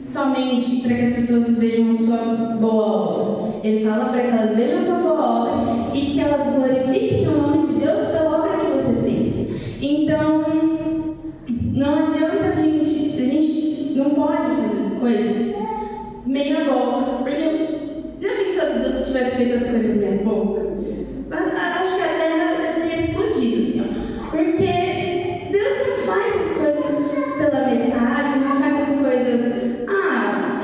somente para que as pessoas vejam a sua boa obra. Ele fala para que elas vejam a sua boa obra e que elas glorifiquem o nome de Deus pela obra que você fez. Então, não adianta a gente não pode fazer as coisas meia boca, porque já pensou se Deus tivesse feito as coisas meia boca? Acho que a terra já teria explodido, assim, ó. Porque Deus não faz as coisas pela metade, não faz as coisas,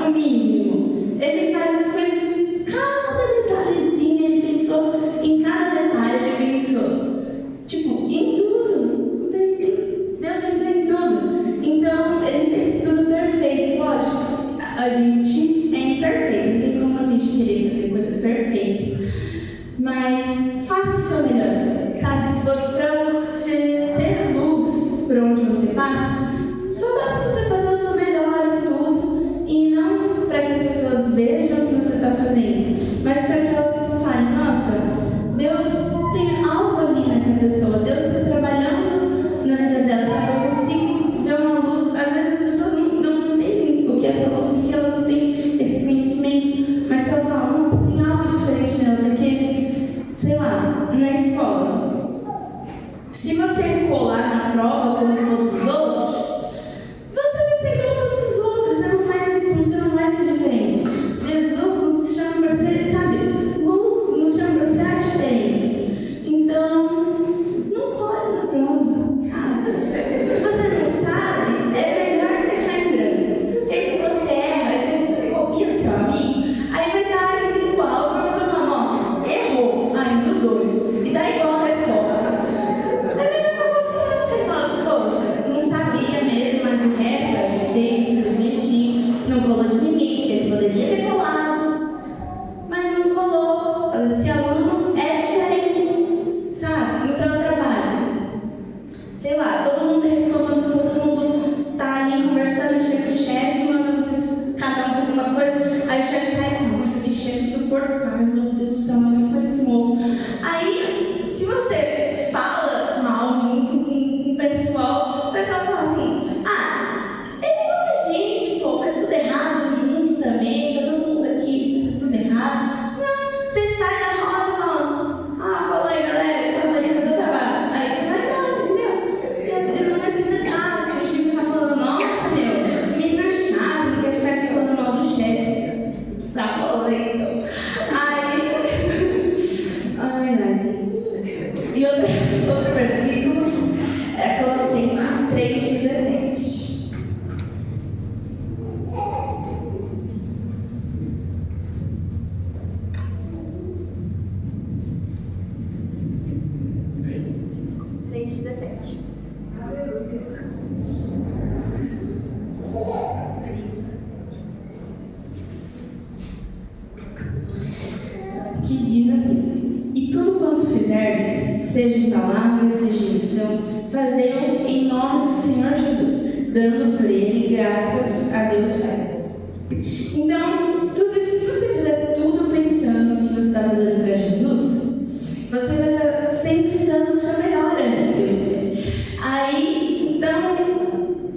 o mínimo. Ele faz as coisas, cada detalhezinho, ele pensou em cada detalhe, ele pensou, tipo, em tudo. Deus pensou em tudo. Então, ele fez tudo perfeito. Lógico, a gente é imperfeito, não tem como a gente querer fazer coisas perfeitas. Mas faça o seu melhor, sabe? Para você ser luz por onde você passa, só basta você fazer o seu melhor em tudo, e não para que as pessoas vejam o que você está fazendo, mas para que elas falem, nossa, Deus tem algo ali nessa pessoa, Deus está trabalhando na vida dela, sabe? Eu consigo ver uma luz. Às vezes as pessoas não entendem o que é essa luz, porque elas não têm esse conhecimento, mas elas falam, nossa, tem algo diferente nela, porque, sei lá, na escola, se você colar na prova como todos os outros, você vai ser como todos os outros, você não faz com 17. Que diz assim: e tudo quanto fizerdes, seja em palavra, seja em ação, fazei-o em nome do Senhor Jesus, dando por ele graças a Deus Pai. Então, se você fizer tudo pensando que você está fazendo para Jesus, você vai estar sempre dando o seu melhor a Deus. Aí, então,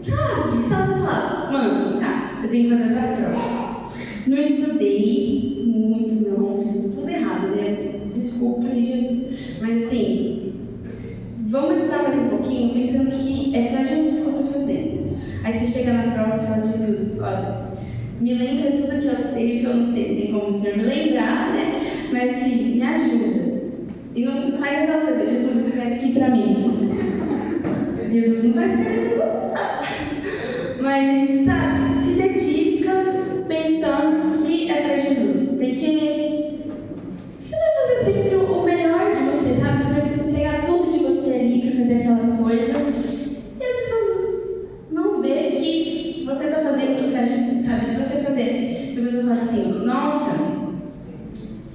sabe, só você falar, mano, eu tenho que fazer essa prova. Não estudei muito, não, fiz tudo errado, né? Desculpa aí, Jesus. Mas assim, vamos estudar mais um pouquinho, pensando que é para Jesus que eu estou fazendo. Aí você chega na prova e fala, Jesus, olha, me lembra tudo que eu sei e que eu não sei. Tem como o Senhor me lembrar, né? Mas assim, me ajuda. E não faz aquela coisa, Jesus, escreve aqui para mim. Jesus não vai escrever nada. Mas, sabe, se dedica pensando que é para Jesus. Porque você vai fazer sempre o melhor de você, sabe? Você vai entregar tudo de você ali para fazer aquela coisa. E as pessoas vão ver que você está fazendo para Jesus, sabe? Se você fazer, se a pessoa falar assim, nossa,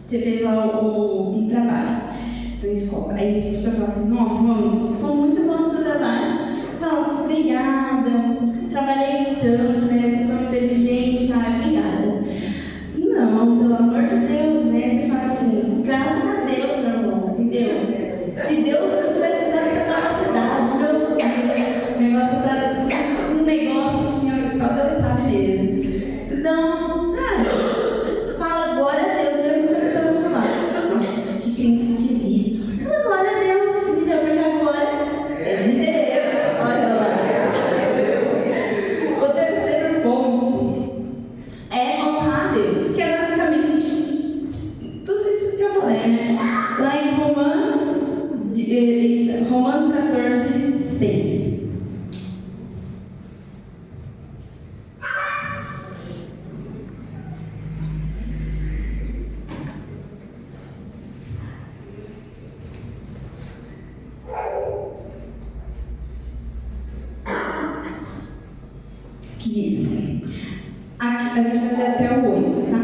você fez lá um trabalho na escola. Aí a pessoa fala assim, nossa, mãe, ficou muito bom o seu trabalho. Você fala, obrigada, trabalhei tanto, né? Você é tão inteligente, obrigada. Não, pelo amor de Deus, né? Você fala assim, graças a Deus, meu irmão, entendeu? Se Deus não tivesse dado essa capacidade, meu filho, o negócio tá um negócio assim, só Deus sabe mesmo. Então, sabe? Fala glória a Deus, mesmo que você vai falar. Nossa, que crente esquisito. Fala glória a Deus, entendeu? Porque a glória é de Deus. Olha lá. O terceiro ponto é honrar a Deus, que é basicamente tudo isso que eu falei, né? Lá em Romanos 14, 6. Que diz, a gente vai ler até o 8, tá?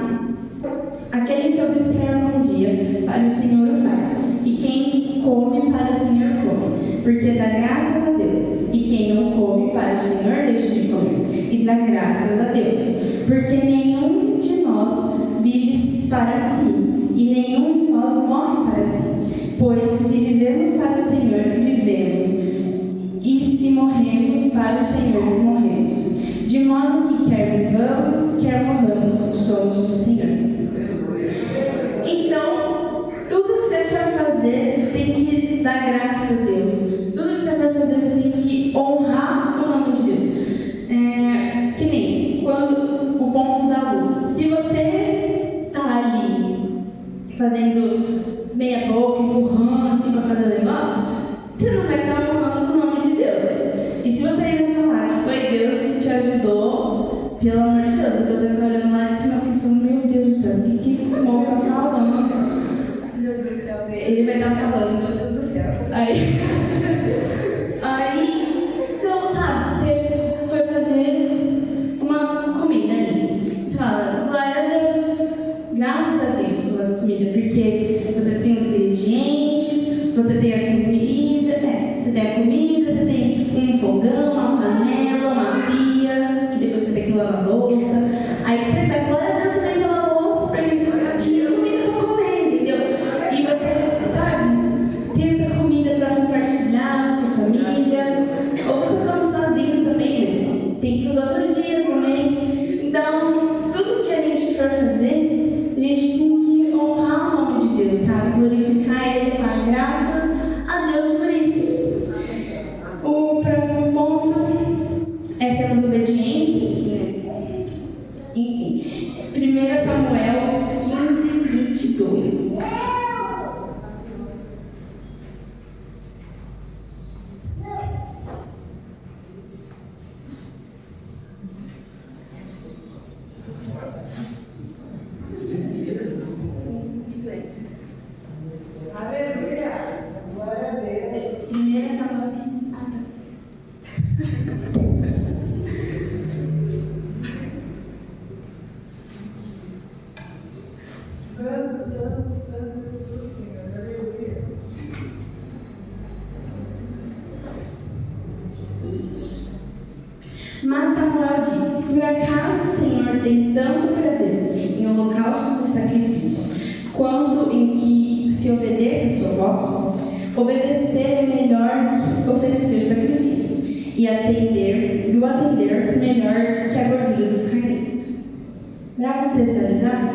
Aquele que observa um dia, para o Senhor o faz, e quem come, para o Senhor come, porque dá graças a Deus. E quem não come, para o Senhor deixa de comer, e dá graças a Deus, porque nenhum de nós vive para si, e nenhum de nós morre para si. Pois se vivemos para o Senhor, vivemos, e se morremos para o Senhor, morremos. De modo que quer vivamos, quer morramos, somos do Senhor. Então, tudo que você for fazer, você tem que dar graças a Deus. Tudo que você for fazer, você tem que honrar o nome de Deus. Que nem quando o ponto da luz. Se você está ali fazendo meia boca, empurrando assim para fazer o negócio, você não vai estar honrando o nome de Deus. E se você ainda falar que foi Deus que te ajudou, pelo amor de Deus, Deus vai estar olhando lá de cima assim, falando, meu Deus do céu, o que esse moço está falando? Meu Deus do céu, ele vai estar falando, meu Deus do céu. Aí, então, sabe, você foi fazer uma comida ali. Você fala, glória a Deus, graças a Deus pela sua comida, porque você tem os ingredientes, você tem a comida, você tem a comida, você tem um fogão, uma panela, uma pia, que depois você tem que lavar a louça. Aí você dá glória a Deus também pela louça, porque você tinha comida para comer, entendeu? E você, sabe, tem essa comida para compartilhar. Mas Samuel disse: por acaso o Senhor tem tanto prazer em holocaustos e sacrifícios, quanto em que se obedeça a sua voz? Obedecer é melhor que oferecer sacrifícios, e o atender melhor que a gordura dos carneiros. Para contextualizar,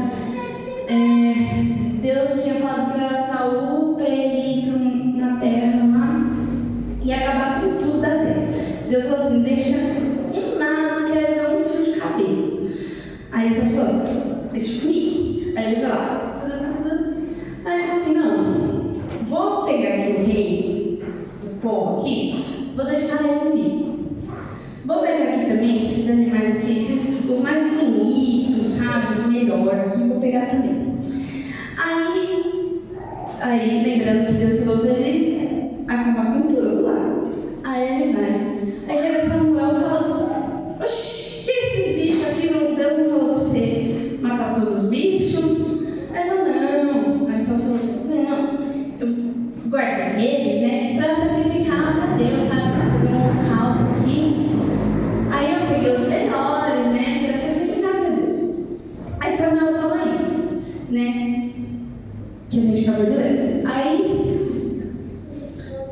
Deus tinha falado para Saul para ele ir na terra lá e acabar com tudo da terra. Deus falou assim: deixa nada, não quero ver um fio de cabelo. Aí Saul falou: deixa comigo. Aí ele falou: tudo. Aí ele falou assim: não, vou pegar aqui o rei do povo aqui, vou deixar ele vivo. Vou pegar aqui também esses animais aqui, os mais bonitos, sabe, os melhores, vou pegar também. Aí lembrando que Deus falou para ele acabar com tudo lá. Aí ele vai. Aí chega Samuel e fala: oxi, que esses bichos aqui, Deus não falou para você matar todos os bichos? Aí ele falou: não. Aí Samuel falou assim: não, eu guardo eles, né, para sacrificar para Deus, sabe, para fazer um holocausto aqui. Aí eu peguei os melhores, né, para sacrificar para Deus. Aí Samuel fala isso, né, que a gente acabou de ler. Aí,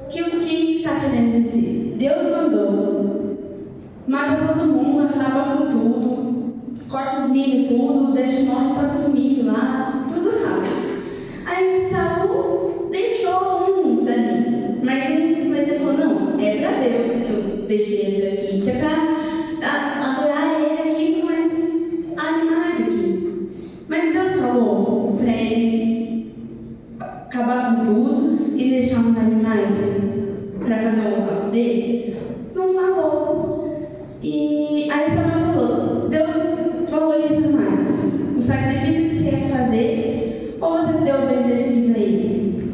o que está querendo dizer? Deus mandou, mata todo mundo, acaba com tudo, corta os milho tudo, deixa o morre todo sumido lá, tudo rápido. Aí Saul deixou uns ali, mas ele falou: não, é para Deus que eu deixei eles aqui, que é para adorar ele aqui com esses animais aqui. Mas Deus falou para ele acabar com tudo e deixar uns animais para fazer o holocausto dele? Não falou. E aí Samuel falou: Deus valoriza mais o sacrifício que você ia fazer ou você ter obedecido a ele?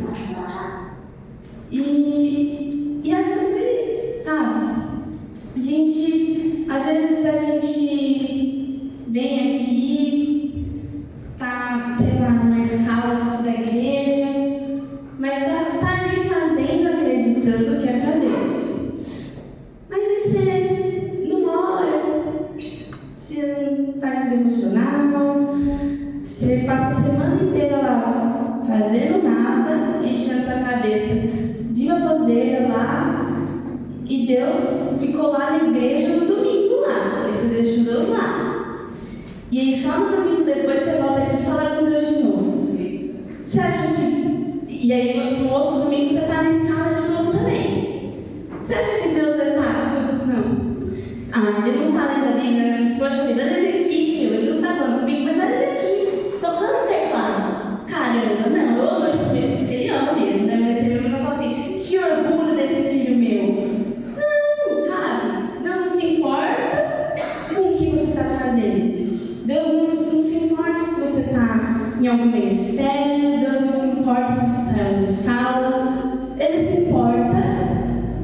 E é sobre isso, sabe? Às vezes a gente vem aqui, tá, sei lá, numa escala da igreja, mas tá ali fazendo, acreditando que é para Deus. Mas e você não ora, você não faz um devocional, você passa a semana inteira lá fazendo nada, enchendo sua cabeça de baboseira lá, e Deus ficou lá na igreja no domingo lá, aí você deixa Deus lá. E aí só no domingo depois você volta aqui e fala com Deus de novo. Você acha que... E aí no outro domingo você está na escala de novo também. Você acha que Deus vai estar? Eu disse: não. Ele não está lendo a Bíblia, mas poxa vida, olha ele aqui, ele não está falando comigo, mas olha ele aqui, tocando o teclado. Caramba, não, eu amo esse filho. Ele ama mesmo, né? Mas ele não fala assim: que orgulho desse filho meu. Não, sabe? Deus não se importa com o que você está fazendo. Deus não se importa se você está em algum ministério. Deus não se importa se você está em alguma escala. Ele se importa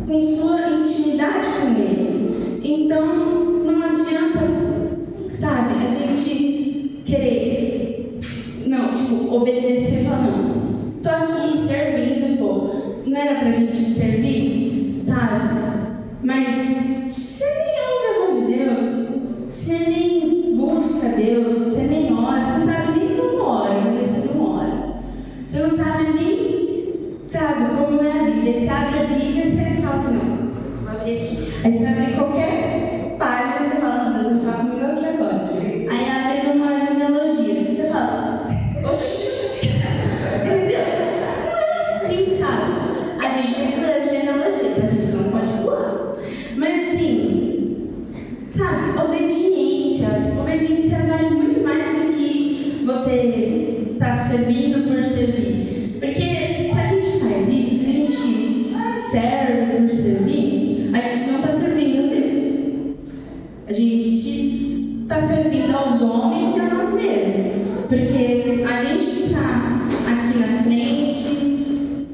com sua intimidade com Ele. Então, não adianta, sabe, a gente querer, obedecer e falar: não, tô aqui servindo, pô, não era pra gente servir, sabe? Mas você nem ouve a voz de Deus, você nem busca Deus, você nem ora, você não sabe nem como ora, porque você não ora. Você não sabe nem, sabe, como é a Bíblia. Você abre a Bíblia e você fala assim: não, vou abrir aqui. Aí você abre qualquer página e você fala: não, Deus, eu faço comigo aqui agora. Aí abre uma genealogia e você fala: oxi, entendeu? Não é assim, sabe? A gente tem que fazer essa genealogia, a gente não pode pular. Mas assim, sabe, obediência vale muito mais do que você está servindo por servir. Porque se a gente faz isso, se a gente serve por servir, a gente não está servindo a Deus. A gente está servindo aos homens e a nós mesmos. Porque a gente que está aqui na frente,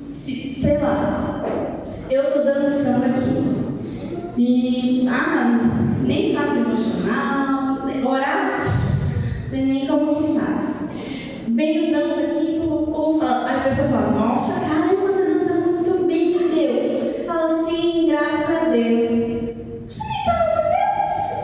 sei lá, eu estou dançando aqui. E, nem faço emocional, orar, sei nem como que faz. Vem o danço aqui, aí a pessoa fala: nossa, cara, você dança muito bem, meu. Fala assim: graças a Deus. Você nem estava com Deus.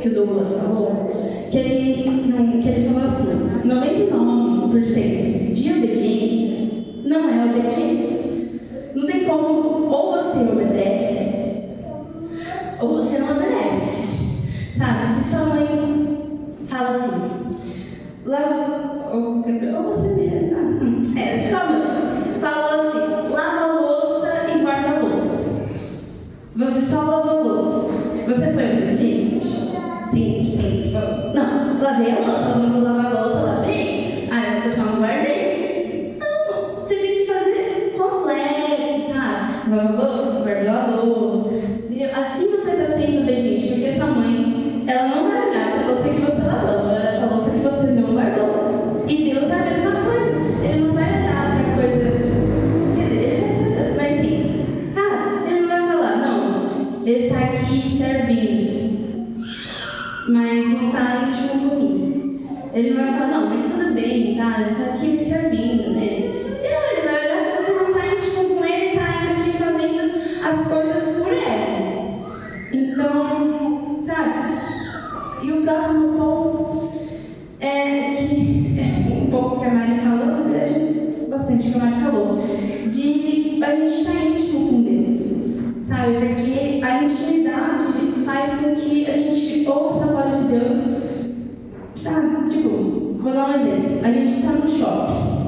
que o Douglas falou, que ele falou assim, 99% de obediência não é obediência. Não tem como, ou você obedece, ou você não obedece. Sabe, se sua mãe fala assim, ou você mesmo, sua mãe falou assim, lava a louça e guarda a louça. Você só lava a louça. Você foi obediente? Sim. Não, lavei a louça, todo mundo lava a louça, lavei. Eu só não guardei. Não, você tem que fazer completo, sabe? Lava a louça, guardou a louça. Entendeu? Assim você está sendo obediente, porque sua mãe, ela não vai olhar para a louça que você lavou, ela vai olhar para a louça que você não guardou. E Deus é a mesma coisa. Ele não vai olhar para a coisa. Mas sim, ele não vai falar, não, ele está aqui servindo, mas não está íntimo comigo. Ele não vai falar, não, mas tudo bem, tá? Ele está aqui me servindo, né? Ele vai olhar que você não está íntimo com ele, está ainda aqui fazendo as coisas por ele. Então, sabe? E o próximo ponto é que, um pouco que a Mari falou, na verdade, bastante que a Mari falou, de a gente estar íntimo com Deus, sabe? Porque a intimidade faz com que a gente ouça a voz de Deus, sabe? Tipo, vou dar um exemplo. A gente está no shopping.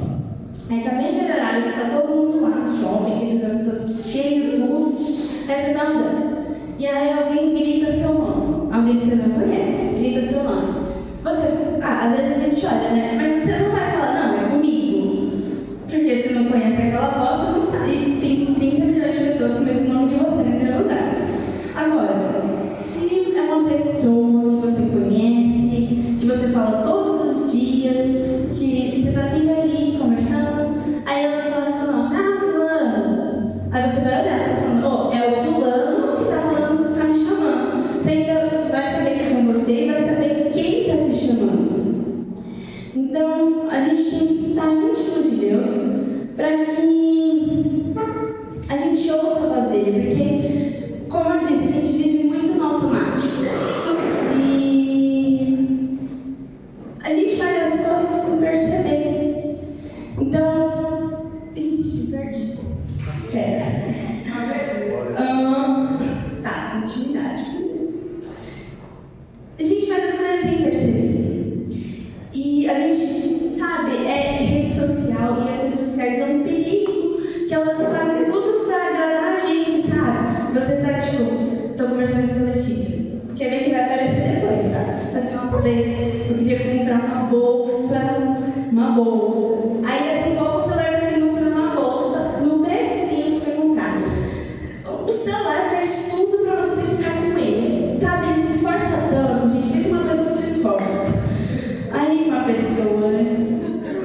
Aí tá bem aquele horário que está todo mundo lá no shopping, aquele lugar cheio, tudo. Aí você tá andando. E aí alguém grita seu nome. Alguém que você não conhece, grita seu nome. Você, às vezes a gente olha, né? Mas você não vai falar, não, é comigo. Porque você não conhece aquela voz, você não sabe. E tem 30 milhões de pessoas com o mesmo nome de você naquele lugar. Agora, se é uma pessoa que você conhece, que você fala todos os dias, que você está sempre ali conversando, aí ela fala assim, não, fulano. Aí você vai olhar, tá falando, é o fulano que está falando, que está me chamando. Você ainda vai saber que é com você e vai saber quem está te chamando. Então, a gente tem que estar íntimo de Deus para que a gente ouça a voz dele, porque, como eu disse, a gente vive muito no automático. E a gente faz as coisas sem perceber. Então, perdi. Intimidade com Deus. A gente faz as coisas sem perceber. E a gente, sabe, rede social, e as redes sociais é um perigo, que elas fazem tudo para agradar a gente, sabe? Você tá, tipo, tô conversando com a Letícia. Quer ver que vai aparecer depois, tá? Assim, eu queria comprar uma bolsa. Aí daqui a pouco o celular tá aqui mostrando uma bolsa no precinho pra você comprar. O celular faz tudo pra você ficar com ele. Tá, ele se esforça tanto, gente. Pensa uma pessoa que se esforça. Aí uma pessoa,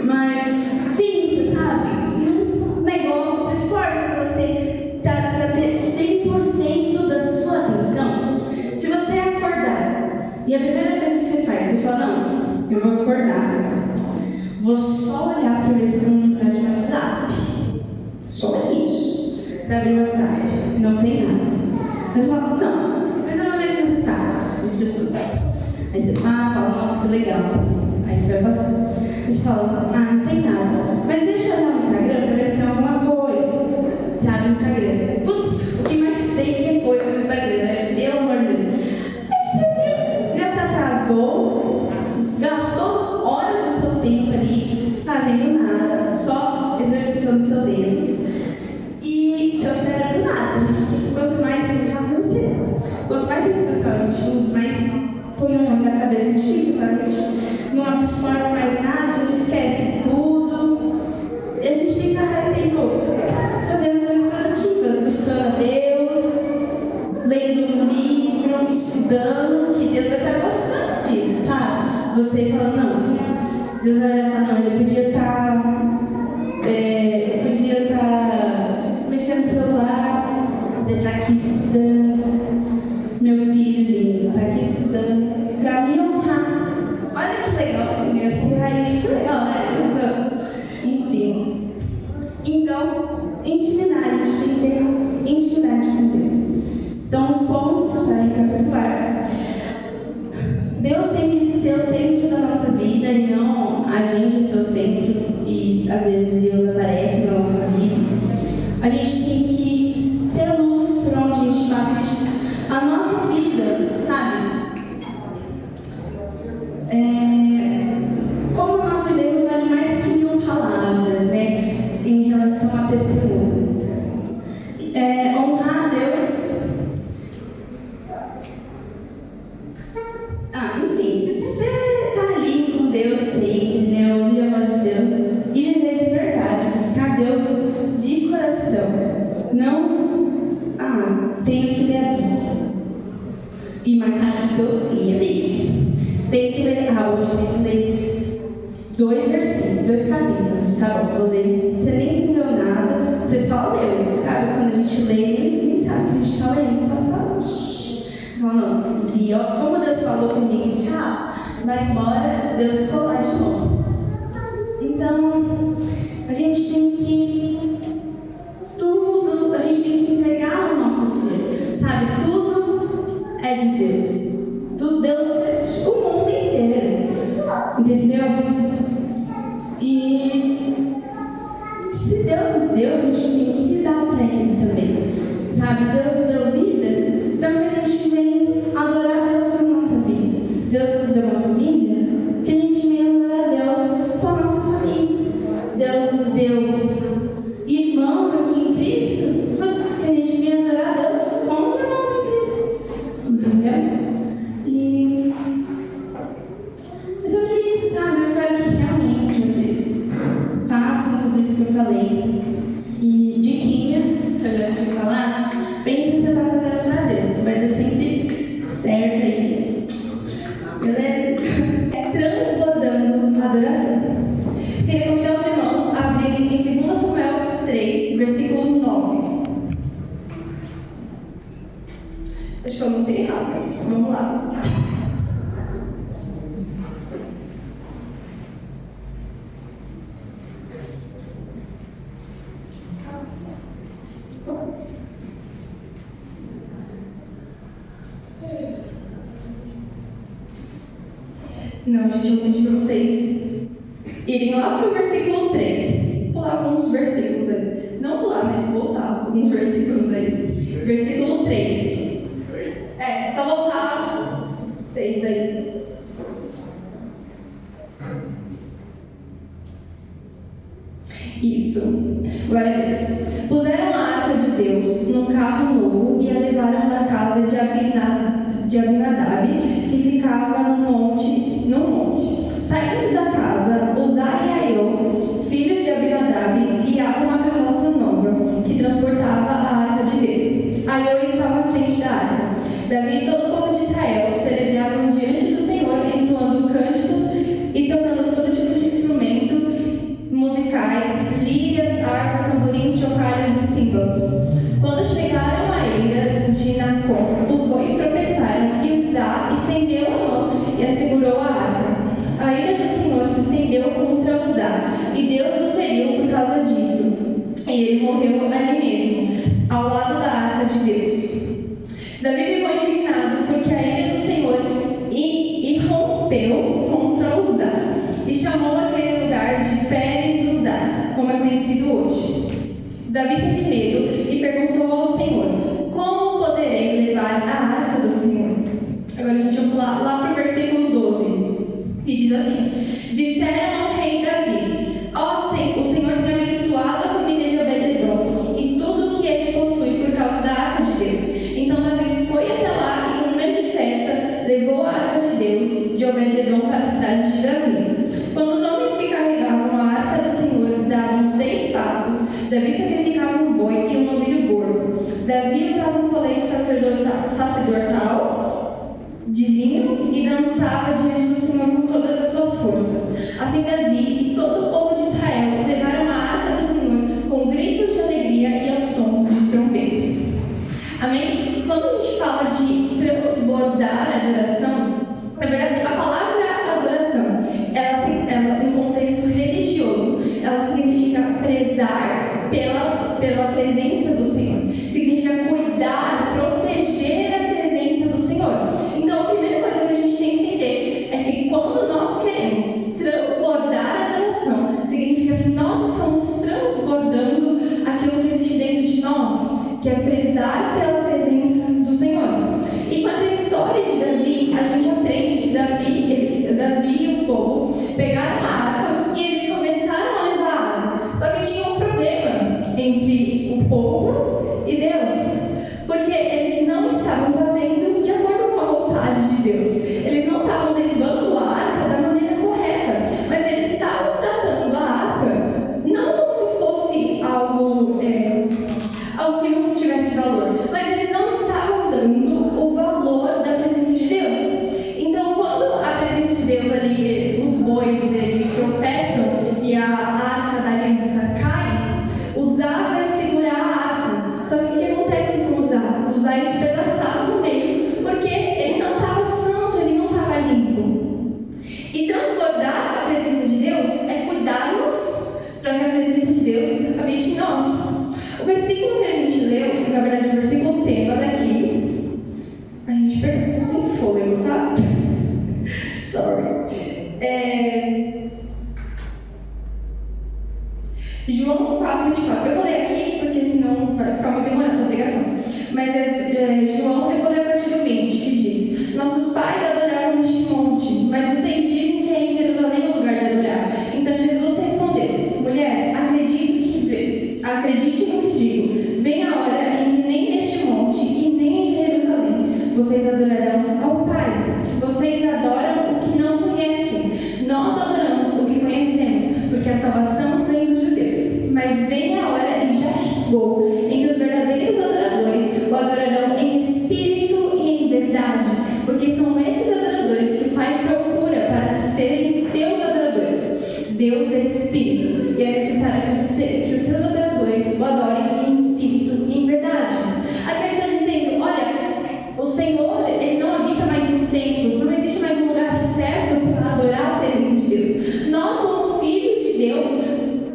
mas pensa, sabe? Num negócio que se esforça pra você pra ter 100% da sua atenção. Se você acordar e a primeira coisa que você faz, você fala, não, eu vou acordar. Vou só olhar para ver se tem uma mensagem no WhatsApp. Só isso. Você abre o WhatsApp, não tem nada. Mas você fala, não, mas eu vou ver aqui os status das pessoas. Aí você fala, nossa, que legal. Aí você vai passando. Aí você fala, não tem nada. Mas deixa eu olhar no Instagram para ver se tem alguma coisa. Você abre o Instagram. Putz, o que mais tem coisa no Instagram, né? Pelo amor de Deus. Aí você já se atrasou, gastou horas do seu tempo ali, fazendo nada, só exercitando seu dedo. E seu cérebro nada, gente. Quanto mais você fala com você, quanto mais rede social a gente usa, mais tonhão na cabeça a gente fica, a gente não absorve mais nada, a gente esquece tudo. E a gente tem que estar fazendo coisas produtivas, buscando a Deus, lendo um livro, estudando, que Deus vai estar gostando disso, sabe? Você fala, não, Deus vai falar, não, ele podia estar mexendo no celular, você está aqui estudando, meu filho lindo, está aqui estudando, para me honrar. Olha que legal, que legal, né? Enfim. Então, intimidade, a gente tem que ter intimidade com Deus. Então, os pontos para recapitular. não a gente ser o centro e às vezes Deus aparece na nossa vida, a gente tem que ser luz por onde a gente passa. A nossa vida, sabe? Como nós vivemos vale mais que 1000 palavras, né? Em relação a testemunho. Honrar a Deus. Enfim, você tá ali com Deus sempre, né? Ouvir a voz de Deus e viver de verdade, buscar Deus de coração. Não, tenho que ler a Bíblia e marcar de todo dia a Bíblia. Tem que ler, hoje tem que ler 2 versículos, 2 capítulos, tá bom, vou ler. Você nem entendeu nada, você só leu, sabe? Quando a gente lê, nem sabe o que a gente está lendo, só fala, não, li, ó, como Deus falou comigo, tchau, vai embora, Deus ficou lá de novo. Então, a gente tem que a gente tem que entregar o nosso ser, sabe? Tudo é de Deus. Tudo Deus fez o mundo inteiro, entendeu? E se Deus nos deu, a gente tem que dar para Ele também, sabe? Deus nos deu vida, então que a gente vem adorar Deus com a nossa vida. Deus nos deu uma família, que a gente vem adorar Deus com a nossa família. Deus nos deu irmãos aqui em Cristo, que a gente vem adorar Deus com os irmãos em Cristo, entendeu? Mas eu queria isso, sabe? Eu espero que realmente vocês façam tudo isso que eu falei. E diquinha, que eu já tinha falado, pense que você está fazendo para Deus, vai dar sempre certo aí. Beleza? Transbordando a adoração. Queria convidar os irmãos a abrirem em 2 Samuel 3, versículo 9. Acho que eu não tenho errado, mas vamos lá. Não, gente, eu pedi para vocês irem lá para o versículo 3. Pular alguns versículos aí. Não pular, né? Voltar alguns versículos aí. Versículo 3. Só voltar 6 aí. Isso. Glória a Deus. Puseram a arca de Deus num carro novo e a levaram da casa de Abinadab, que ficava no monte. Saindo da casa, Uzai e Aiô, filhos de Abinadab, guiavam uma carroça nova, que transportava a arca de Deus. Aiô estava à frente da arca. Davi e todo o povo de Israel celebravam diante do Senhor, entoando cânticos e tocando todo tipo de instrumento musicais, liras, harpas, tamborins, chocalhos e símbolos. Quando chegaram à eira de Nacon, os bois tropeçaram e Uzá estendeu a mão e assegurou a arca. A ira do Senhor se estendeu contra Uzá, e Deus o feriu por causa disso. E ele morreu ali mesmo, ao lado da arca de Deus. Davi ficou indignado porque a ira do Senhor irrompeu contra Uzá, e chamou aquele lugar de Pérez Uzá, como é conhecido hoje. Davi teve medo e perguntou ao Senhor: como poderei levar a arca do Senhor? Agora a gente vai pular lá para o versículo 12. E diz assim: disseram ao rei Davi: o Senhor tem abençoado a família de Obed-edom e tudo o que ele possui por causa da arca de Deus. Então Davi foi até lá e, com grande festa, levou a arca de Deus de Obed-edom para a cidade de Davi. Quando os homens que carregavam a arca do Senhor davam 6 passos, Davi sacrificava um boi e um novilho gordo. Davi usava um colete sacerdotal de linho e dançava diante do Senhor com todas as suas forças. Assim Davi e todo o povo de Israel levaram a arca do Senhor com gritos de alegria e ao som de trombetas. Amém? Quando a gente fala de transbordar a adoração, na verdade a palavra adoração, ela em contexto religioso, ela significa prezar pela presença do Senhor. Significa cuidar, proteger a presença do Senhor. Então, a primeira coisa que a gente tem que entender é que quando nós queremos transbordar entre o povo e Deus. Porque eles não estavam fazendo de acordo com a vontade de Deus. Eles não estavam levando a arca da maneira correta, mas eles estavam tratando a arca não como se fosse algo que não tivesse valor, mas eles não estavam dando o valor da presença de Deus. Então, quando a presença de Deus ali, os bois, eles tropeçam e a arca da aliança cai, Uzá vai segurar a arca. Só que o que acontece com Uzá? Uzá é despedaçado no meio, porque ele não estava santo, ele não estava limpo. E transbordar a presença de Deus é cuidarmos para que a presença de Deus habite em nós. O versículo que a gente leu, na verdade, o versículo tema daqui, a gente pergunta sem fôlego, tá? Sorry. João 4:24. Eu vou ler aqui, porque senão vai ficar muito demorado a pregação. Mas João, eu vou ler a partir do 20, que diz: Nossos pais adoraram neste monte, mas vocês dizem que é em Jerusalém o lugar de adorar. Então Jesus respondeu: Mulher, acredite no que digo. Vem a hora em que nem neste monte e nem em Jerusalém vocês adorarão ao Pai. Vocês adoram o que não conhecem. Nós adoramos o que conhecemos, porque a salvação vem dos judeus. Mas vem a hora, e já chegou, em que os verdadeiros adoradores o adorarão em espírito e em verdade, porque são esses adoradores que o Pai procura para serem seus adoradores. Deus é espírito, e é necessário que os seus adoradores o adorem em espírito e em verdade. Aqui ele está dizendo: olha, o Senhor, ele não habita mais em templos, não existe mais um lugar certo para adorar a presença de Deus. Nós somos filhos de Deus,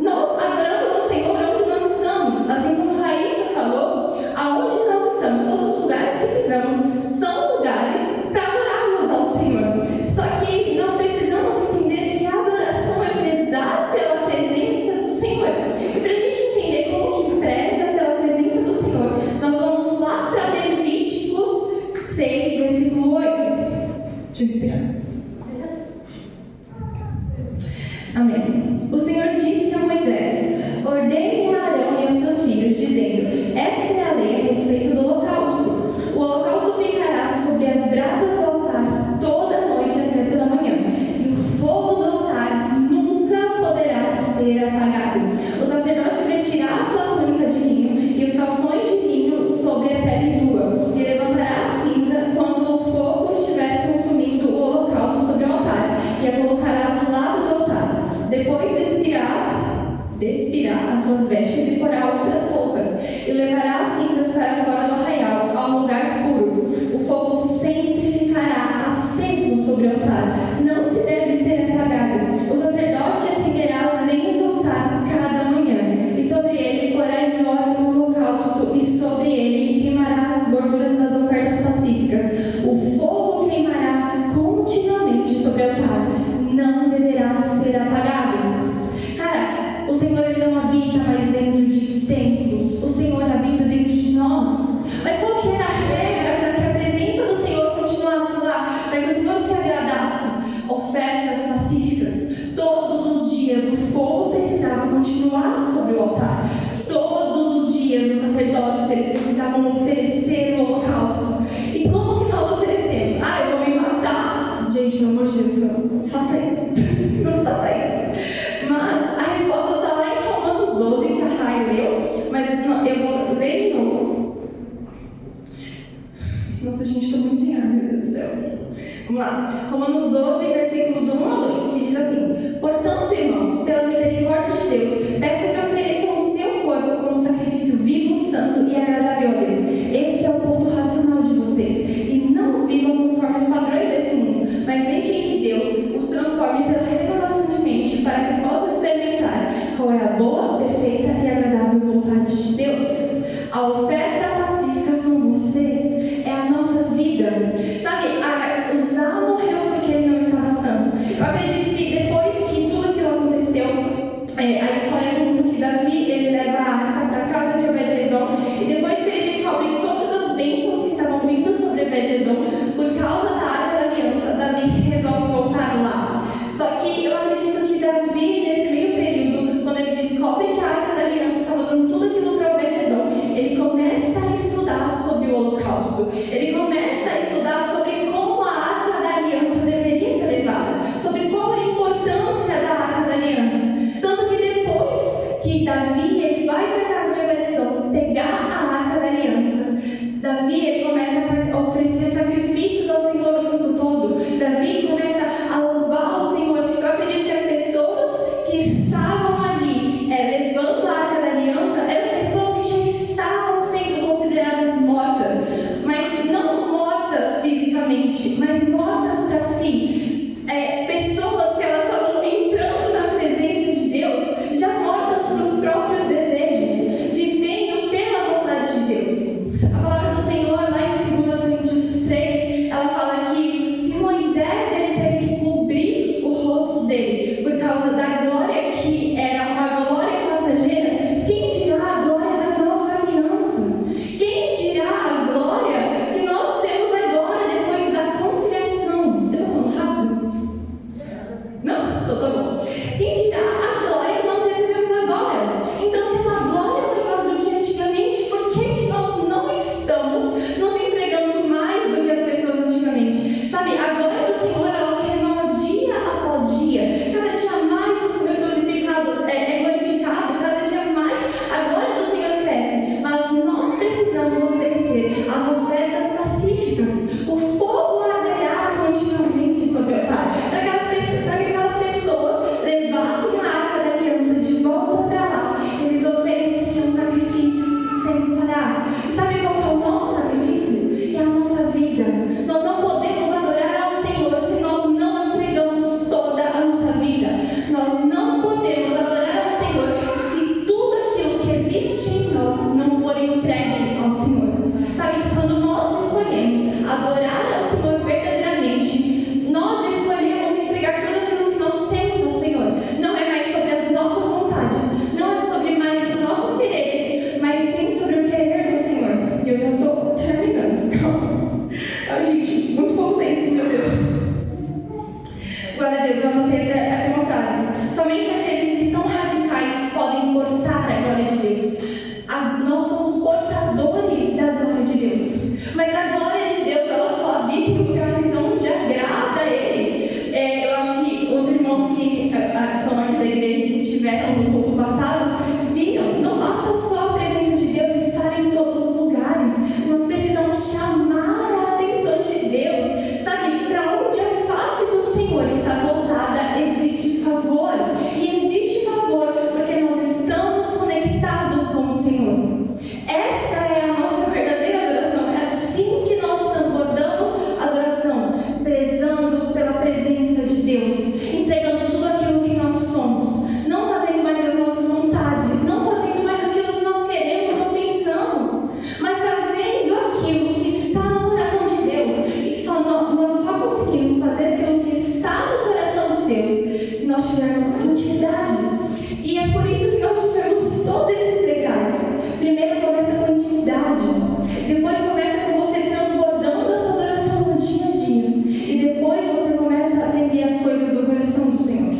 nós adoramos ao Senhor onde nós estamos. Assim como Raíssa falou, aonde nós estamos, todos os lugares que pisamos são lugares para adorarmos ao Senhor. Só que nós precisamos entender que a adoração é prezar pela presença do Senhor. E para a gente entender como que preza pela presença do Senhor, nós vamos lá para Levíticos 6, versículo 8. Deixa eu esperar. Amém. O Senhor disse a Moisés: ordene a Arão e aos seus filhos, dizendo: esta é a lei a respeito do holocausto. O holocausto ficará sobre as brasas do altar toda a noite até pela manhã, e o fogo do altar nunca poderá ser apagado. O sacerdote vestirá a sua túnica de linho e os calções de linho sobre a pele nua, e levantará a cinza quando o fogo estiver consumindo o holocausto sobre o altar, e a colocará do lado do altar. Depois despirá as suas vestes e porá outras roupas, e levará as cinzas para fora do arraial, a um lugar puro. O fogo sempre ficará aceso sobre o altar, não se deve ser apagado. O sacerdote acenderá lenha no altar cada manhã, e sobre ele porá em ordem o holocausto, e sobre ele queimará as gorduras das ofertas pacíficas. O fogo queimará continuamente sobre o altar, não deverá ser apagado. Cara, o Senhor, ele não habita mais dentro de templos, o Senhor habita dentro de nós. Mas qual que era a regra para que a presença do Senhor continuasse lá, para que o Senhor se agradasse? Ofertas pacíficas. Todos os dias o fogo precisava continuar sobre o altar. Todos os dias os sacerdotes, eles precisavam oferecer o holocausto. E como que nós oferecemos? Eu vou me matar. Gente, pelo amor de Deus, não faça isso. Não faça isso. Mas a resposta está lá em Romanos 12, que a Rai leu, mas eu vou ler de novo. Nossa, gente, estou muito sem ar, meu Deus do céu. Vamos lá. Romanos 12, versículo do 1 a 2, que diz assim: portanto, irmãos, pela misericórdia de Deus, peço que ofereçam o seu corpo como sacrifício vivo, santo e agradável a Deus. Esse é o ponto racional de vocês. E não vivam conforme os padrões desse mundo, mas deixem que Deus os transforme pela renovação de mente, para que possam experimentar qual é a boa, perfeita e agradável vontade de Deus. A oferta pacífica são vocês, é a nossa vida. Sabe, Uzá morreu porque ele não estava que Davi ele vai para a casa de Obed-edom pegar a arca da aliança. Davi ele começa a oferecer sacrifícios ao Senhor o tempo todo. Davi começa a louvar o Senhor. Eu acredito que as pessoas que estavam ali levando a arca da aliança eram pessoas que já estavam sendo consideradas mortas, mas não mortas fisicamente, mas mortas para si. Pessoas que elas estavam entrando na presença de Deus, já mortas para os próprios desejos, vivendo pela vontade de Deus. A palavra do Senhor, lá em 2 Coríntios 3, ela fala que se Moisés ele teve que cobrir o rosto dele por causa da glória que era uma glória passageira, quem dirá a glória da nova aliança? Quem dirá a glória que nós temos agora depois da conciliação? Eu estou falando rápido? Não? Então tá bom. Quem dirá a glória que nós recebemos agora? Então, se uma glória é maior do que antigamente, por que nós não estamos nos entregando mais do que as pessoas antigamente? Sabe, a glória do Senhor, ela se renova dia após dia. Cada dia mais o Senhor é glorificado, cada dia mais a glória do Senhor cresce. Mas nós precisamos oferecer as ofertas pacíficas. O fogo arderá continuamente sobre o altar. Para que aquelas pessoas levassem a arca da aliança de volta para lá, eles ofereciam sacrifícios sem parar. E sabe qual é o nosso sacrifício? É a nossa vida. Nós não podemos adorar ao Senhor se nós não entregamos toda a nossa vida. Nós não podemos adorar ao Senhor se tudo aquilo que existe em nós não for entregue ao Senhor. Sabe, quando nós escolhemos adorar ao Senhor verdadeiramente, nós escolhemos entregar tudo aquilo que nós temos ao Senhor. Não é mais sobre as nossas vontades, não é sobre mais os nossos quereres, mas sim sobre o querer do Senhor. E eu já estou terminando, calma. Ai, gente, muito pouco tempo, meu Deus. Glória a Deus, eu anotei aqui uma frase. Somente aqueles que são radicais podem portar a glória de Deus. Nós somos portadores da glória de Deus. Mas a glória de Deus, ela só habita em lugares onde agrada a Ele. Eu acho que os irmãos que são aqui da igreja que estiveram no culto passado viram, não basta só a presença de Deus estar em todos os lugares. Nós precisamos chamar a atenção de Deus. Sabe, para onde a face do Senhor está voltada, existe favor. E existe favor porque nós estamos conectados com o Senhor. Essa é a nossa verdadeira adoração. É assim que nós transbordamos adoração, prezando pela presença de Deus, entregando tudo aquilo que nós somos, não fazendo mais as nossas vontades, não fazendo mais aquilo que nós queremos ou pensamos, mas fazendo aquilo que está no coração de Deus. E nós só conseguimos fazer aquilo que está no coração de Deus se nós tivermos intimidade. E é por isso que nós tivemos todos esses degraus. Primeiro começa com intimidade, depois começa com você transbordando a sua adoração no dia a dia, e depois você começa a aprender as coisas do coração do Senhor.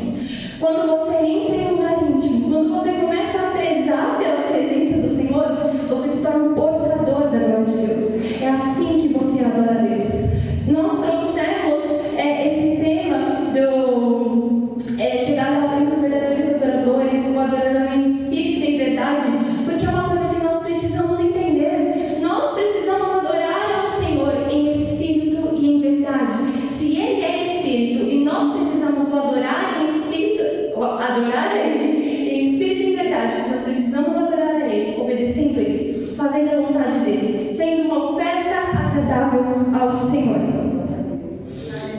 Quando você entra em um lugar íntimo, quando você começa a prezar pela presença do Senhor, você se torna um portador da glória de Deus. É assim que você adora a Deus. Nós trouxemos esse tema do chegar ao únicos verdadeiros adoradores, o adorador em espírito e em verdade, porque é uma coisa que nós precisamos entender. Nós precisamos adorar ao Senhor em espírito e em verdade. Se Ele é espírito e nós precisamos adorar em espírito, adorar a Ele em espírito e em verdade, nós precisamos adorar a Ele, obedecendo a Ele, fazendo a vontade dEle, sendo uma oferta agradável ao Senhor.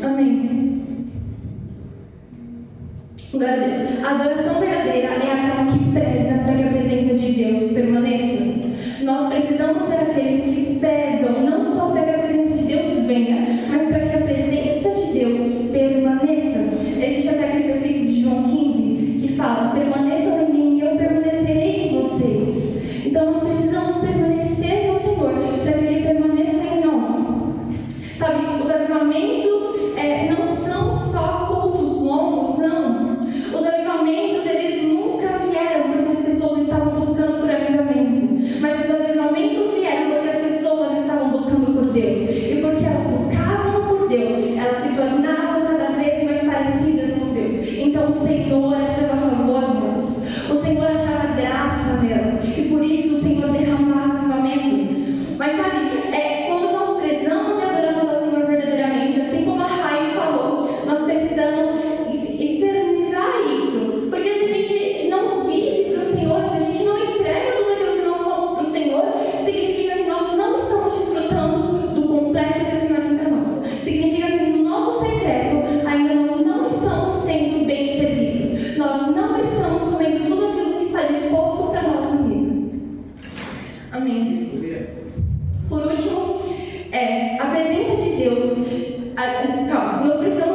Amém. Glória a Deus. A adoração verdadeira é aquela que preza para que a presença de Deus permaneça. Nós precisamos ser aqueles que prezam não só para que a presença de Deus venha, mas para que a presença de Deus permaneça. Existe até aquele versículo de João 15 que fala: permaneçam em mim e eu permanecerei em vocês. Então nós precisamos permanecer no Senhor para que Ele permaneça em nós. Sabe, os avivamentos não são só cultos longos, não. Os avivamentos, eles Calma, nós precisamos